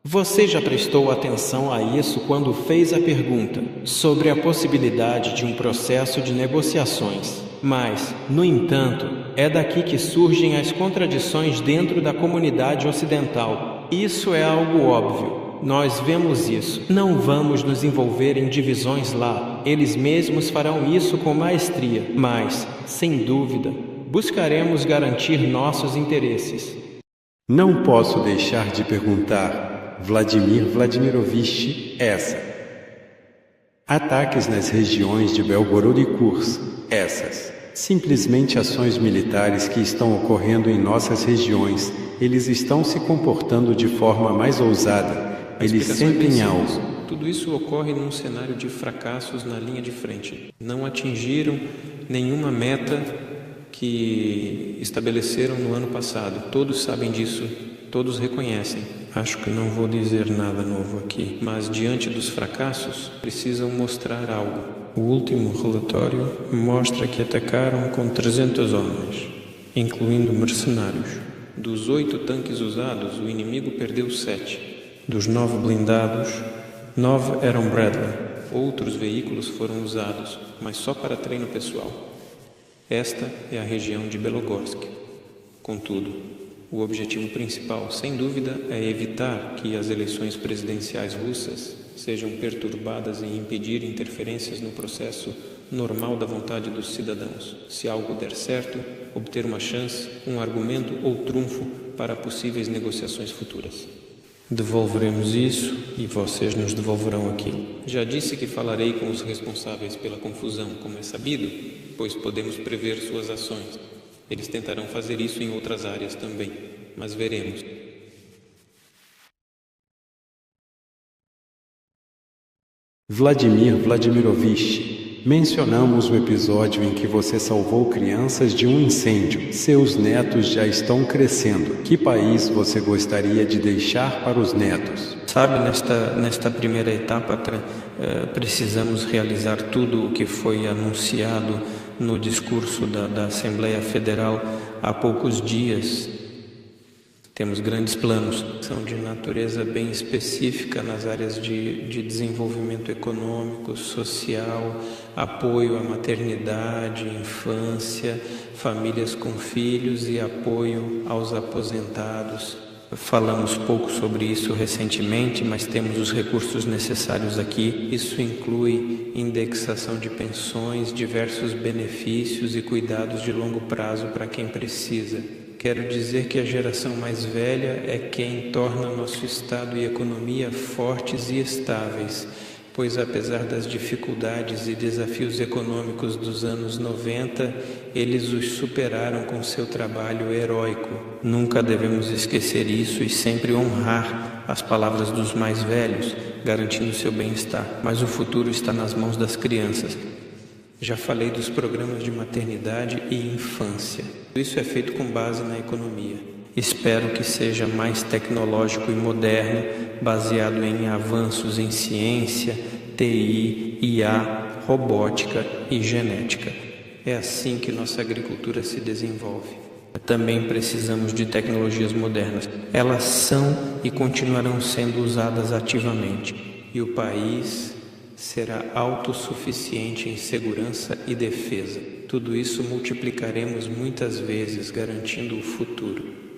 Você já prestou atenção a isso quando fez a pergunta sobre a possibilidade de um processo de negociações? Mas, no entanto, é daqui que surgem as contradições dentro da comunidade ocidental. Isso é algo óbvio. Nós vemos isso. Não vamos nos envolver em divisões lá. Eles mesmos farão isso com maestria. Mas, sem dúvida, buscaremos garantir nossos interesses. Não posso deixar de perguntar, Vladimir Vladimirovich, essa. Ataques nas regiões de Belgorod e Kursk, essas. Simplesmente ações militares que estão ocorrendo em nossas regiões. Eles estão se comportando de forma mais ousada. Eles sentem algo. Tudo isso ocorre num cenário de fracassos na linha de frente. Não atingiram nenhuma meta que estabeleceram no ano passado. Todos sabem disso, todos reconhecem. Acho que não vou dizer nada novo aqui, mas diante dos fracassos, precisam mostrar algo. O último relatório mostra que atacaram com 300 homens, incluindo mercenários. Dos 8 tanques usados, o inimigo perdeu 7. Dos 9 blindados, 9 eram Bradley. Outros veículos foram usados, mas só para treino pessoal. Esta é a região de Belogorsk. Contudo, o objetivo principal, sem dúvida, é evitar que as eleições presidenciais russas sejam perturbadas e impedir interferências no processo normal da vontade dos cidadãos. Se algo der certo, obter uma chance, um argumento ou trunfo para possíveis negociações futuras. Devolveremos isso e vocês nos devolverão aquilo. Já disse que falarei com os responsáveis pela confusão, como é sabido, pois podemos prever suas ações. Eles tentarão fazer isso em outras áreas também, mas veremos. Vladimir Vladimirovich, mencionamos o episódio em que você salvou crianças de um incêndio. Seus netos já estão crescendo. Que país você gostaria de deixar para os netos? Sabe, nesta primeira etapa, precisamos realizar tudo o que foi anunciado no discurso da Assembleia Federal há poucos dias. Temos grandes planos, são de natureza bem específica nas áreas de desenvolvimento econômico, social, apoio à maternidade, infância, famílias com filhos e apoio aos aposentados. Falamos pouco sobre isso recentemente, mas temos os recursos necessários aqui. Isso inclui indexação de pensões, diversos benefícios e cuidados de longo prazo para quem precisa. Quero dizer que a geração mais velha é quem torna nosso Estado e economia fortes e estáveis, pois apesar das dificuldades e desafios econômicos dos anos 90, eles os superaram com seu trabalho heróico. Nunca devemos esquecer isso e sempre honrar as palavras dos mais velhos, garantindo seu bem-estar. Mas o futuro está nas mãos das crianças. Já falei dos programas de maternidade e infância. Isso é feito com base na economia. Espero que seja mais tecnológico e moderno, baseado em avanços em ciência, TI, IA, robótica e genética. É assim que nossa agricultura se desenvolve. Também precisamos de tecnologias modernas. Elas são e continuarão sendo usadas ativamente. E o país será autossuficiente em segurança e defesa. Tudo isso multiplicaremos muitas vezes, garantindo o futuro.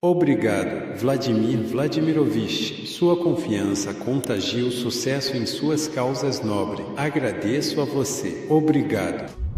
Obrigado, Vladimir Vladimirovich. Sua confiança contagia o sucesso em suas causas nobres. Agradeço a você. Obrigado.